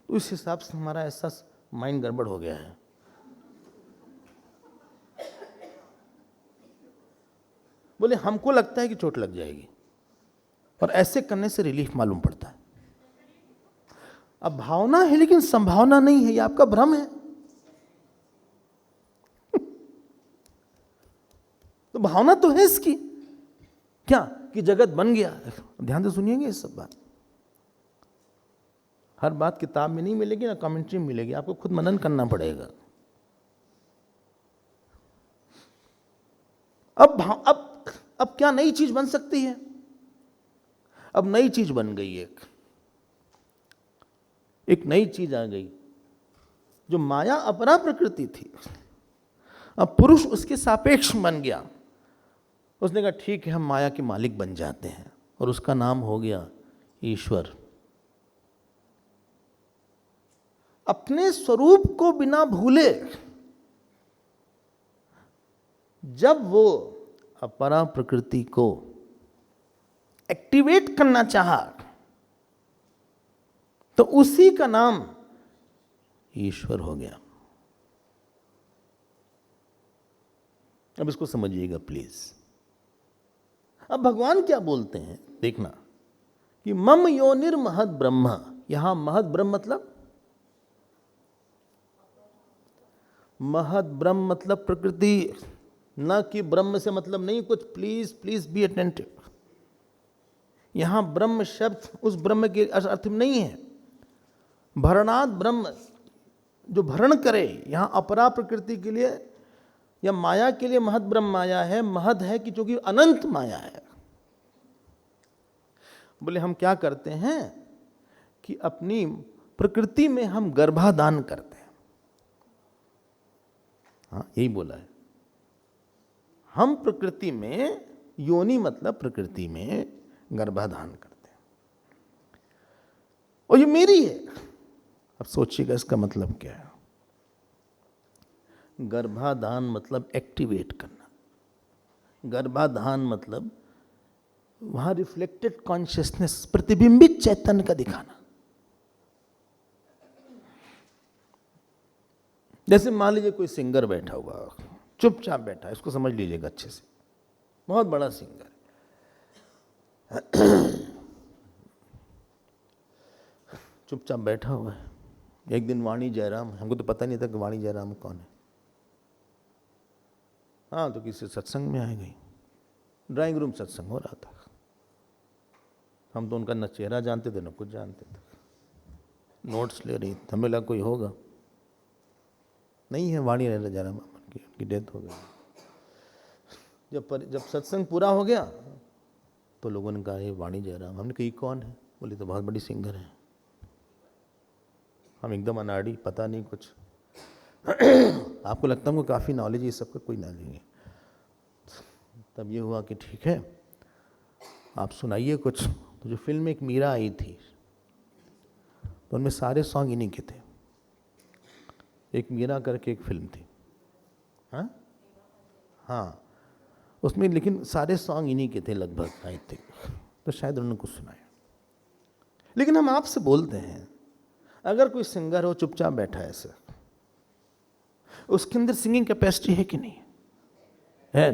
तो इस हिसाब से हमारा ऐसा माइंड गड़बड़ हो गया है। बोले हमको लगता है कि चोट लग जाएगी, और ऐसे करने से रिलीफ मालूम पड़ता है। अब भावना है लेकिन संभावना नहीं है, ये आपका भ्रम है। तो भावना तो है इसकी, क्या कि जगत बन गया। ध्यान से सुनिएंगे ये सब बात, हर बात किताब में नहीं मिलेगी ना कमेंट्री में मिलेगी, आपको खुद मनन करना पड़ेगा। अब क्या नई चीज बन सकती है? अब नई चीज बन गई, एक नई चीज आ गई, जो माया अपरा प्रकृति थी, अब पुरुष उसके सापेक्ष बन गया, उसने कहा ठीक है, हम माया के मालिक बन जाते हैं, और उसका नाम हो गया ईश्वर। अपने स्वरूप को बिना भूले जब वो अपरा प्रकृति को एक्टिवेट करना चाहा, तो उसी का नाम ईश्वर हो गया। अब इसको समझिएगा प्लीज। अब भगवान क्या बोलते हैं देखना, कि मम योनिर महद ब्रह्म। यहां महद ब्रह्म मतलब, महद ब्रह्म मतलब प्रकृति, न कि ब्रह्म से मतलब नहीं कुछ। Please please be attentive. यहां ब्रह्म शब्द उस ब्रह्म के अर्थ में नहीं है। भरणात् ब्रह्म, जो भरण करे, यहां अपरा प्रकृति के लिए या माया के लिए महद ब्रह्म माया है। महद है कि जो कि अनंत माया है। बोले हम क्या करते हैं कि अपनी प्रकृति में हम गर्भाधान करते हैं। हाँ, यही बोला है। हम प्रकृति में, योनि मतलब प्रकृति में गर्भाधान करते हैं, और ये मेरी है। अब सोचिएगा इसका मतलब क्या है। गर्भाधान मतलब एक्टिवेट करना। गर्भाधान मतलब वहां रिफ्लेक्टेड कॉन्शियसनेस, प्रतिबिंबित चैतन्य का दिखाना। जैसे मान लीजिए कोई सिंगर बैठा हुआ, चुपचाप बैठा है, इसको समझ लीजिएगा अच्छे से, बहुत बड़ा सिंगर है, चुपचाप बैठा हुआ है। एक दिन वाणी जयराम, हमको तो पता नहीं था कि वाणी जयराम कौन है। हाँ, तो किसी सत्संग में आ गई, ड्राइंग रूम सत्संग हो रहा था। हम तो उनका न चेहरा जानते थे न कुछ जानते थे। नोट्स ले रही थी, हमें लगा कोई होगा, नहीं है, वाणी जयराम की, उनकी डेथ हो गई। जब सत्संग पूरा हो गया तो लोगों ने कहा ये वाणी जयराम। हमने कही कौन है? बोली तो बहुत बड़ी सिंगर है। हम एकदम अनाड़ी, पता नहीं कुछ। आपको लगता है काफ़ी नॉलेज है, सबका कोई नॉलेज नहीं। तब ये हुआ कि ठीक है, आप सुनाइए कुछ। तो जो फिल्म में एक मीरा आई थी, तो उनमें सारे सॉन्ग इन्हीं के थे। एक मीरा करके एक फिल्म थी, हाँ, उसमें लेकिन सारे सॉन्ग इन्हीं के थे लगभग, आई थिंक। तो शायद उन्होंने कुछ सुनाया। लेकिन हम आपसे बोलते हैं, अगर कोई सिंगर हो चुपचाप बैठा है ऐसे, उसके अंदर सिंगिंग कैपेसिटी है कि नहीं है?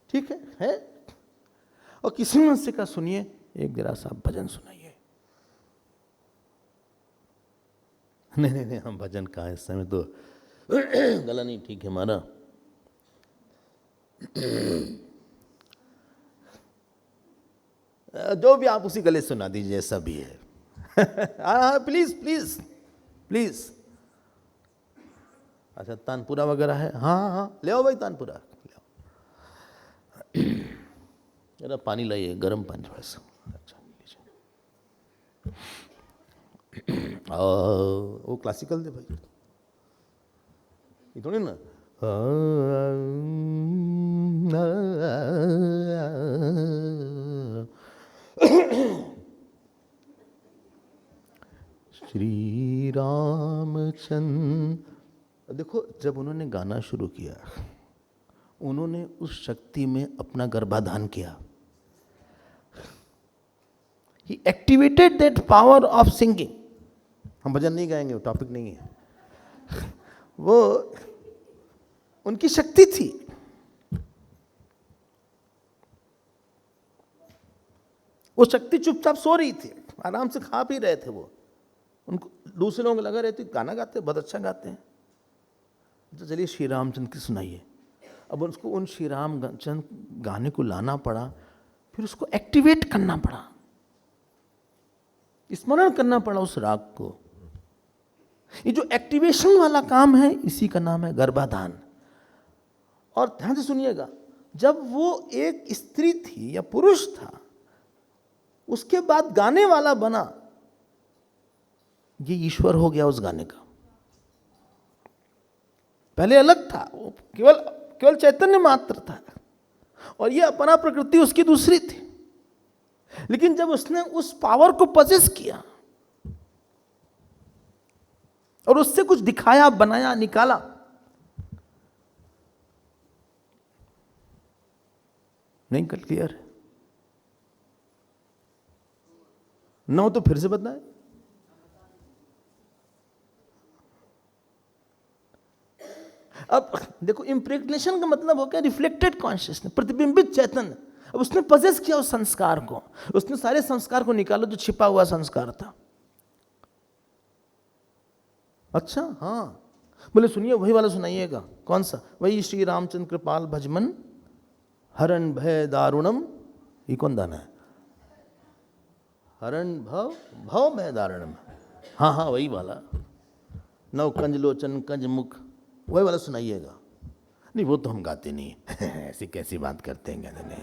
ठीक है। और किसी ने उससे कहा सुनिए एक जरा सा भजन सुनाइए। नहीं, हम भजन कहाँ, इस समय तो गला नहीं ठीक है हमारा। जो भी आप उसी गले सुना दीजिए, जैसा भी है। हाँ, प्लीज प्लीज प्लीज। अच्छा, तानपुरा वगैरह है? हाँ, ले आओ भाई, तानपुरा ले आओ। जरा पानी लाइए, गर्म पानी थोड़ा सा। अच्छा, वो क्लासिकल दे भाई, ये थोड़ी ना। श्री रामचंद्र। देखो, जब उन्होंने गाना शुरू किया, उन्होंने उस शक्ति में अपना गर्भाधान किया। He activated that power of singing. हम भजन नहीं गाएंगे, वो टॉपिक नहीं है। वो उनकी शक्ति थी। वो शक्ति चुपचाप सो रही थी, आराम से खा पी रहे थे। वो उनको दूसरे लोगों को लगा रहे थे गाना गाते, बहुत अच्छा गाते हैं, तो चलिए श्री रामचंद्र की सुनाइए। अब उसको उन श्री रामचंद्र गाने को लाना पड़ा, फिर उसको एक्टिवेट करना पड़ा, स्मरण करना पड़ा उस राग को। ये जो एक्टिवेशन वाला काम है, इसी का नाम है गर्भाधान। और ध्यान से सुनिएगा, जब वो एक स्त्री थी या पुरुष था, उसके बाद गाने वाला बना, ये ईश्वर हो गया उस गाने का। पहले अलग था, वो केवल चैतन्य मात्र था। और ये अपना प्रकृति उसकी दूसरी थी। लेकिन जब उसने उस पावर को पजेस किया और उससे कुछ दिखाया, बनाया, निकाला, नहीं कल क्लियर है ना हो तो फिर से बताए। अब देखो, इम्प्रेग्नेशन का मतलब हो गया रिफ्लेक्टेड कॉन्शियसनेस, प्रतिबिंबित चैतन्य। अब उसने पजेस किया उस संस्कार को, उसने सारे संस्कार को निकाला जो छिपा हुआ संस्कार था। अच्छा, हाँ, बोले सुनिए वही वाला सुनाइएगा। कौन सा? वही श्री रामचंद्र कृपाल भजमन हरण भय दारुणम। ये कौन दाना है? हरण भव भव भय दारुणम। हाँ हाँ, वही वाला। नव कंज लोचन कंज मुख, वही वाला सुनाइएगा। नहीं वो तो हम गाते नहीं ऐसी कैसी बात करते हैं, कहते नहीं।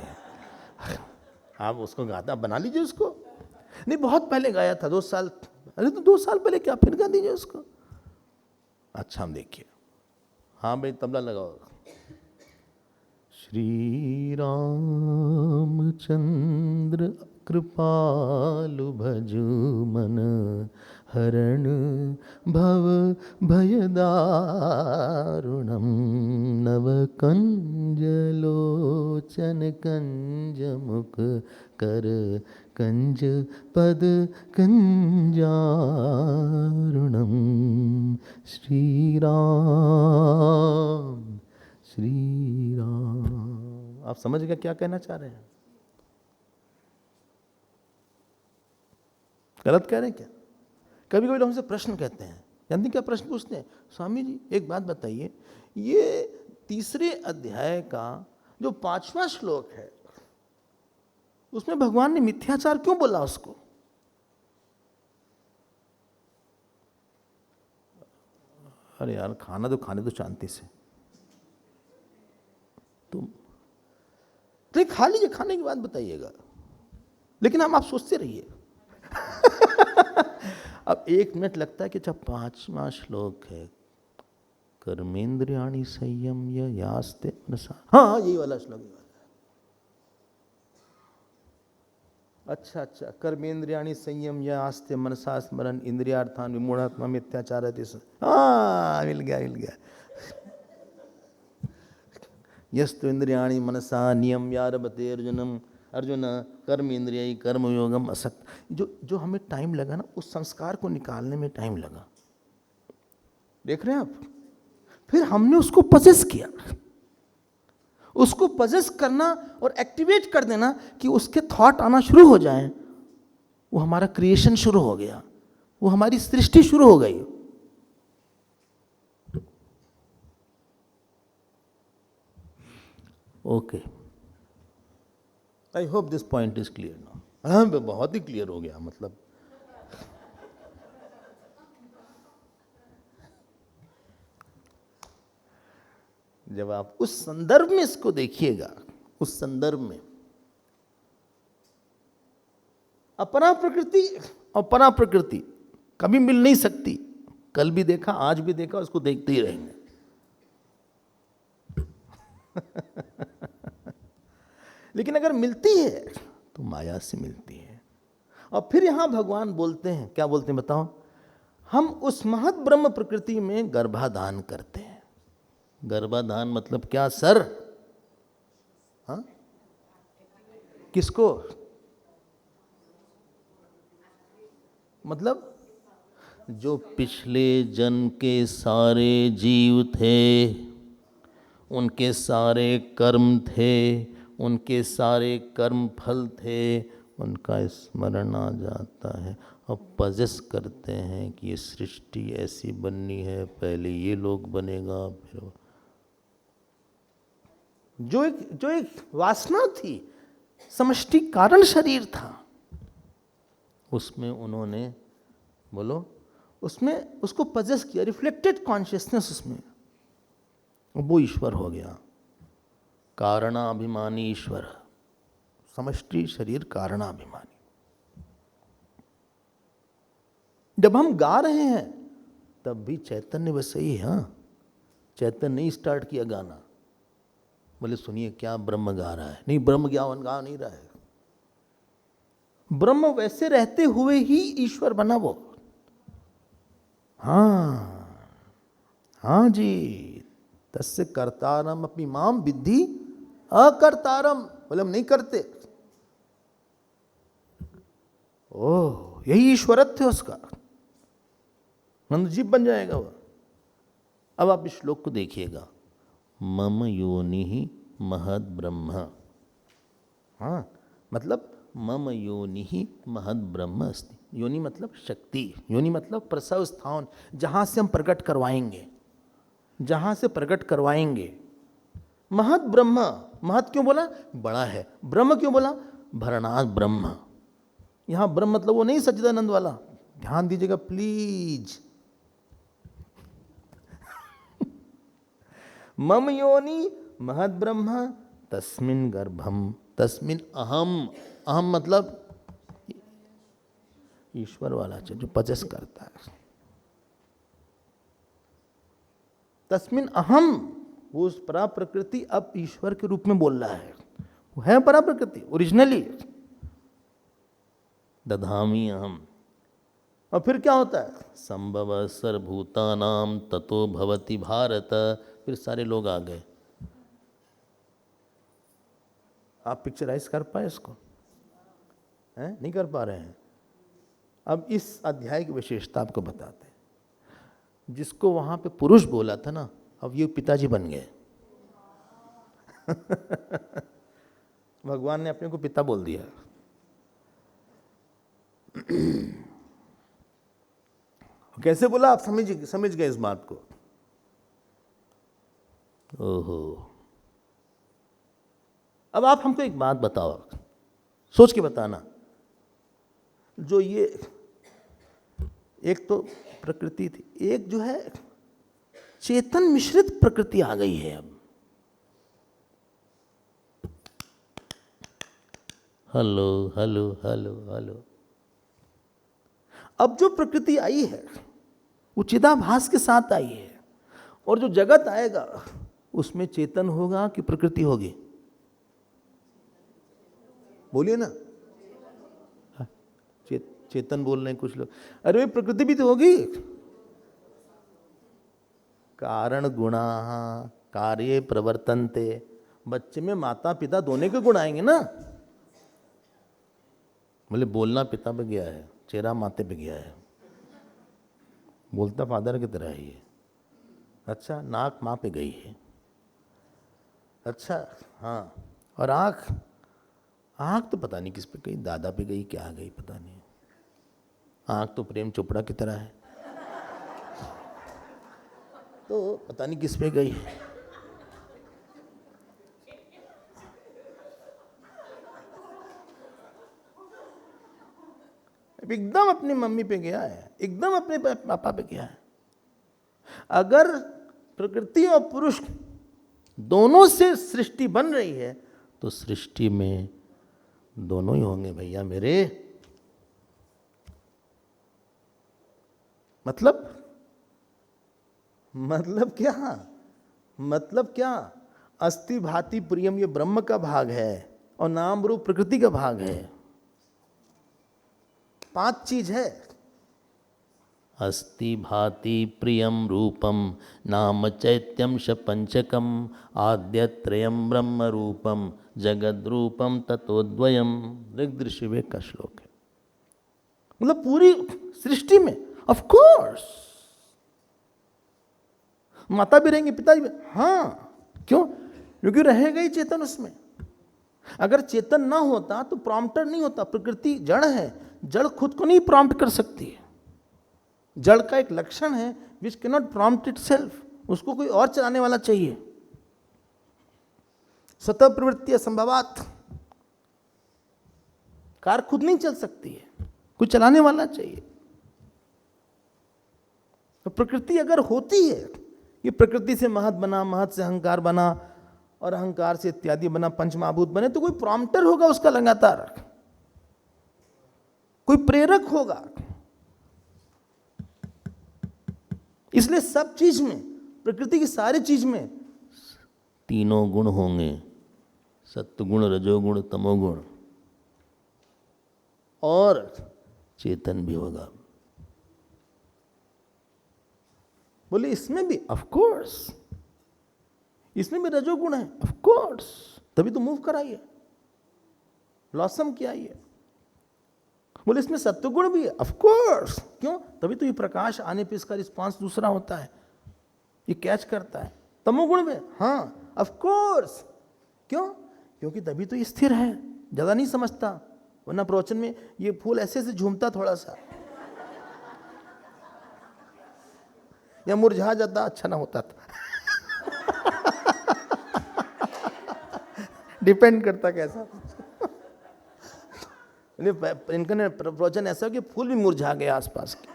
आप उसको गाता बना लीजिए उसको। नहीं बहुत पहले गाया था, 2 साल। अरे तो 2 साल पहले क्या, फिर गा दीजिए उसको। अच्छा हम देखिए। हाँ भाई तबला लगाओ। श्री रामचंद्र कृपालु भजु मन हरण भव भय दारुणम नव कंज लोचन कंज मुख कर कंज पद कंजारुणम श्री राम श्री राम। आप समझ गए क्या कहना चाह रहे हैं? गलत कह रहे हैं क्या? कभी कभी लोग हमसे प्रश्न कहते हैं, जानते क्या प्रश्न पूछते हैं? स्वामी जी एक बात बताइए, ये 3 अध्याय का जो 5वां श्लोक है उसमें भगवान ने मिथ्याचार क्यों बोला उसको? अरे यार खाना तो खाने दो शांति से, तुम तो खा लीजिए, खाने की बात बताइएगा, लेकिन हम आप सोचते रहिए। अब 1 मिनट लगता है कि जब 5वां श्लोक है, कर्मेंद्रियाणि संयम्य यास्ते मनसा। हाँ यही वाला श्लोक है। अच्छा, कर्मेंद्रियाणि संयम्य यास्ते मनसा स्मरण इंद्रियार्थान विमूढ़ात्मा मिथ्याचार। हाँ मिल गया। यस्तु इंद्रियाणि मनसा नियम्यारभते अर्जुन कर्म इंद्रिय कर्म योगम असक्त। जो हमें टाइम लगा ना उस संस्कार को निकालने में टाइम लगा, देख रहे हैं आप? फिर हमने उसको पजेस किया, उसको पजेस करना और एक्टिवेट कर देना कि उसके थॉट आना शुरू हो जाए, वो हमारा क्रिएशन शुरू हो गया, वो हमारी सृष्टि शुरू हो गई। Okay, I hope this point is clear now. हाँ बहुत ही क्लियर हो गया। मतलब जब आप उस संदर्भ में इसको देखिएगा, उस संदर्भ में अपना प्रकृति और परा प्रकृति कभी मिल नहीं सकती। कल भी देखा, आज भी देखा, उसको देखते ही रहेंगे। लेकिन अगर मिलती है तो माया से मिलती है। और फिर यहां भगवान बोलते हैं, क्या बोलते हैं बताओ? हम उस महत ब्रह्म प्रकृति में गर्भाधान करते हैं। गर्भाधान मतलब क्या सर? हाँ किसको? मतलब जो पिछले जन्म के सारे जीव थे, उनके सारे कर्म थे, उनके सारे कर्म फल थे, उनका स्मरण आ जाता है। अब पजेस करते हैं कि ये सृष्टि ऐसी बननी है, पहले ये लोग बनेगा, फिर जो एक वासना थी, समष्टि कारण शरीर था, उसमें उन्होंने बोलो उसमें उसको पजेस किया, रिफ्लेक्टेड कॉन्शियसनेस उसमें, वो ईश्वर हो गया। कारणाभिमानी ईश्वर, समष्टि शरीर कारणाभिमानी। जब हम गा रहे हैं तब भी चैतन्य वैसे ही है। हाँ, चैतन्य ने स्टार्ट किया गाना, बोले सुनिए क्या ब्रह्म गा रहा है? नहीं, ब्रह्म ज्ञान गा नहीं रहा है। ब्रह्म वैसे रहते हुए ही ईश्वर बना वो। हाँ हाँ जी, तस्य कर्तारम अपनी माम विद्धि अकर्तारम। बोले हम नहीं करते। ओह, यही ईश्वरत्व है उसका, नंदजीव बन जाएगा वह। अब आप इस श्लोक को देखिएगा, मम योनि ही महद ब्रह्म। हाँ, मतलब मम योनि ही महद ब्रह्म अस्ति। योनि मतलब शक्ति, योनि मतलब प्रसव स्थान, जहाँ से हम प्रकट करवाएंगे, जहाँ से प्रकट करवाएंगे। महद ब्रह्म, महद क्यों बोला? बड़ा है। ब्रह्म क्यों बोला? भरणाद ब्रह्म। यहाँ ब्रह्म मतलब वो नहीं सच्चिदानंद वाला, ध्यान दीजिएगा प्लीज। मम योनि महद ब्रह्म तस्मिन गर्भम तस्मिन अहम। अहम मतलब ईश्वर वाला जो पचस करता है। तस्मिन अहम, वो उस परा प्रकृति अब ईश्वर के रूप में बोल रहा है। वो है परा प्रकृति ओरिजिनली। दधामी अहम। और फिर क्या होता है? संभव सर्वभूतानाम ततो भवति भारत। फिर सारे लोग आ गए। आप पिक्चराइज कर पाए इसको? हैं? नहीं कर पा रहे हैं। अब इस अध्याय की विशेषता आपको बताते हैं। जिसको वहां पे पुरुष बोला था ना, अब ये पिताजी बन गए। भगवान ने अपने को पिता बोल दिया। कैसे बोला? आप समझ गए इस बात को। ओहो, अब आप हमको एक बात बताओ, सोच के बताना। जो ये एक तो प्रकृति थी, एक जो है चेतन मिश्रित प्रकृति आ गई है। अब हेलो हेलो हेलो हेलो। अब जो प्रकृति आई है वो चिदाभास के साथ आई है, और जो जगत आएगा उसमें चेतन होगा कि प्रकृति होगी? बोलिए ना। चेतन बोल रहे हैं कुछ लोग। अरे प्रकृति भी तो होगी। कारण गुणा कार्ये प्रवर्तन्ते। बच्चे में माता पिता दोनों के गुण आएंगे ना। बोले बोलना पिता पे गया है, चेहरा माते पे गया है। बोलता फादर की तरह ही है। अच्छा, नाक माँ पे गई है। अच्छा हाँ, और आँख तो पता नहीं किस पे गई, दादा पे गई, क्या गई पता नहीं। आँख तो प्रेम चोपड़ा की तरह है, तो पता नहीं किस पे गई। एकदम अपनी मम्मी पे गया है, एकदम अपने पापा पे गया है। अगर प्रकृति और पुरुष दोनों से सृष्टि बन रही है तो सृष्टि में दोनों ही होंगे भैया मेरे। मतलब क्या? मतलब क्या? अस्ति भाति प्रियम ये ब्रह्म का भाग है और नाम रूप प्रकृति का भाग है। 5 चीज है। अस्ति भाति प्रियम रूपम नाम चैत्यम श पंचकम आद्यत्रयम ब्रह्म रूपम जगद रूपम ततोद्वयम। ऋग्दृश्य विवेक का श्लोक है। मतलब पूरी सृष्टि में ऑफ कोर्स माता भी रहेंगे, पिता भी। हाँ, क्यों? क्योंकि रहेगा ही चेतन उसमें। अगर चेतन ना होता तो प्रॉम्प्टर नहीं होता। प्रकृति जड़ है, जड़ खुद को नहीं प्रॉम्प्ट कर सकती है। जड़ का एक लक्षण है which can not prompt itself. उसको कोई और चलाने वाला चाहिए। स्वतः प्रवृत्ति असंभवात। कार खुद नहीं चल सकती है, कोई चलाने वाला चाहिए। तो प्रकृति अगर होती है, ये प्रकृति से महत बना, महत से अहंकार बना, और अहंकार से इत्यादि बना, पंचमहाभूत बने, तो कोई प्रॉम्प्टर होगा उसका लगातार, कोई प्रेरक होगा। इसलिए सब चीज में, प्रकृति की सारी चीज में तीनों गुण होंगे, सत्वगुण, रजोगुण, तमोगुण, और चेतन भी होगा। बोले इसमें भी? ऑफ कोर्स इसमें भी रजोगुण है, ऑफ कोर्स, तभी तो मूव कराइए, ब्लॉसम किया ये। बोले इसमें सत्वगुण भी है, ऑफ कोर्स, क्यों? तभी तो ये प्रकाश आने पे इसका रिस्पांस दूसरा होता है, ये कैच करता है। तमोगुण में? हाँ ऑफ कोर्स, क्यों? क्योंकि तभी तो ये स्थिर है, ज्यादा नहीं समझता, वरना प्रवचन में ये फूल ऐसे ऐसे झूमता थोड़ा सा या मुरझा जाता, अच्छा ना होता था डिपेंड करता कैसा इनका प्रवचन ऐसा हो कि फूल भी मुरझा गए आसपास के।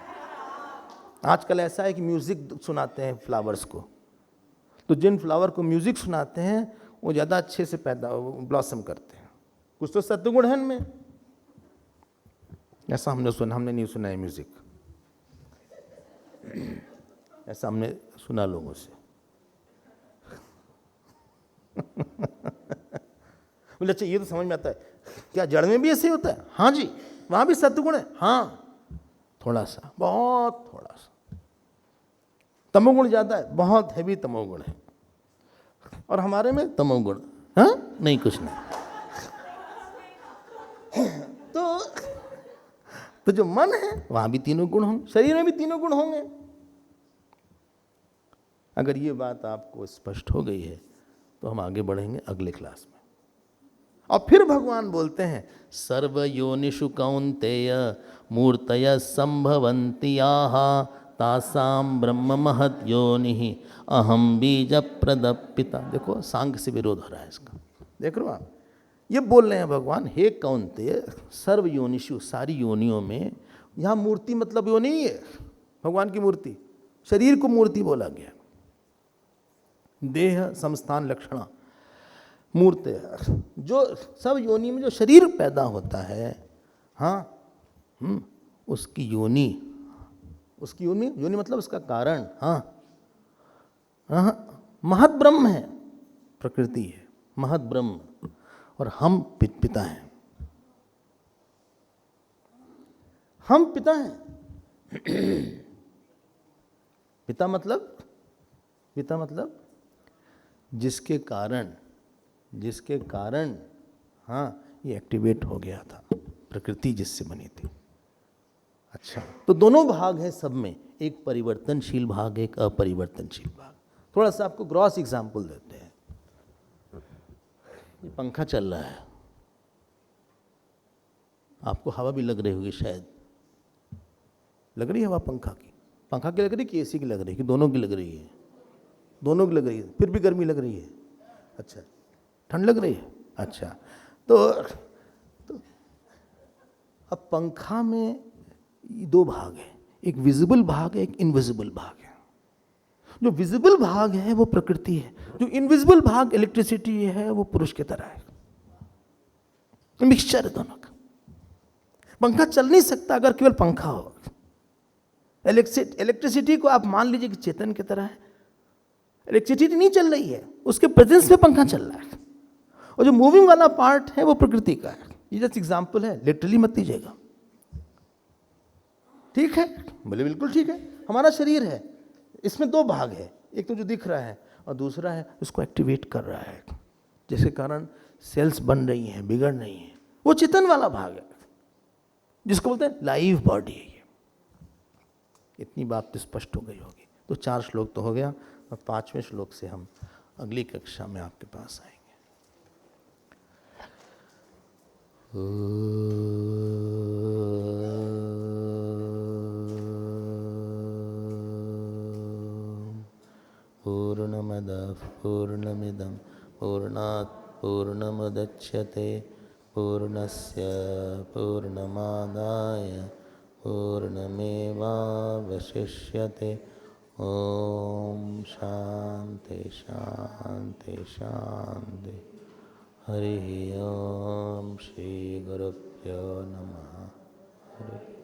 आजकल ऐसा है कि म्यूजिक सुनाते हैं फ्लावर्स को, तो जिन फ्लावर को म्यूजिक सुनाते हैं वो ज़्यादा अच्छे से पैदा ब्लॉसम करते हैं। कुछ तो सत्वगुण है इनमें, ऐसा हमने नहीं सुना है म्यूजिक, ऐसा हमने सुना लोगों से बोले अच्छा ये तो समझ में आता है, क्या जड़ में भी ऐसे ही होता है? हाँ जी, वहां भी सत्वगुण है, हाँ थोड़ा सा, बहुत थोड़ा सा। तमोगुण ज्यादा है, बहुत हैवी तमोगुण है, और हमारे में तमोगुण हाँ नहीं, कुछ नहीं। तो जो मन है वहां भी तीनों गुण होंगे, शरीर में भी तीनों गुण होंगे। अगर ये बात आपको स्पष्ट हो गई है तो हम आगे बढ़ेंगे अगले क्लास में। और फिर भगवान बोलते हैं सर्व योनिषु कौन्तेय मूर्तय संभवन्ति याः तासाम ब्रह्म महत् योनिः अहम बीज प्रदपिता। देखो सांख्य से विरोध हो रहा है इसका, देख रहे हो आप? ये बोल रहे हैं भगवान, हे कौन्तेय सर्व योनिषु, सारी योनियों में, यहाँ मूर्ति मतलब योनि ही है, भगवान की मूर्ति, शरीर को मूर्ति बोला गया। देह संस्थान लक्षणा मूर्त, जो सब योनि में जो शरीर पैदा होता है, हाँ उसकी योनि, उसकी योनि मतलब उसका कारण, हाँ महत ब्रह्म है, प्रकृति है, महत ब्रह्म, और हम पिता हैं, हम पिता हैं। पिता मतलब जिसके कारण हाँ ये एक्टिवेट हो गया था, प्रकृति जिससे बनी थी। अच्छा, तो दोनों भाग हैं सब में, एक परिवर्तनशील भाग, एक अपरिवर्तनशील भाग। थोड़ा सा आपको ग्रॉस एग्जाम्पल देते हैं। ये पंखा चल रहा है, आपको हवा भी लग रही होगी शायद, लग रही है हवा पंखा की लग रही कि एसी की लग रही है, कि दोनों की लग रही है? दोनों की लग रही है, फिर भी गर्मी लग रही है। अच्छा, ठंड लग रही है। अच्छा, तो अब पंखा में दो भाग हैं, एक विजिबल भाग है, एक इनविजिबल भाग है। जो विजिबल भाग है वो प्रकृति है, जो इनविजिबल भाग इलेक्ट्रिसिटी है वो पुरुष की तरह है, मिक्सचर है दोनों का। पंखा चल नहीं सकता अगर केवल पंखा हो। इलेक्ट्रिसिटी को आप मान लीजिए कि चेतन की तरह है, इलेक्ट्रिसिटी नहीं चल रही है, उसके प्रेजेंस में पंखा चल रहा है, और जो मूविंग वाला पार्ट है वो प्रकृति का है। ये जस्ट एग्जांपल है, लिटरली मत लीजिएगा, ठीक है? बोले बिल्कुल ठीक है। हमारा शरीर है, इसमें दो भाग है, एक तो जो दिख रहा है और दूसरा है उसको एक्टिवेट कर रहा है, जिसके कारण सेल्स बन रही हैं, बिगड़ रही हैं, वो चेतन वाला भाग है, जिसको बोलते हैं लाइव बॉडी। इतनी बात तो स्पष्ट हो गई होगी। तो 4 श्लोक तो हो गया, और 5वें श्लोक से हम अगली कक्षा में आपके पास आएंगे। पूर्णमदः पूर्णमिदं पूर्णात् पूर्णमुदच्यते पूर्णस्य पूर्णमादाय पूर्णमेवावशिष्यते। ओम शांति शांति शांति। हरि ओम श्री गुरुभ्यो नमः। हरि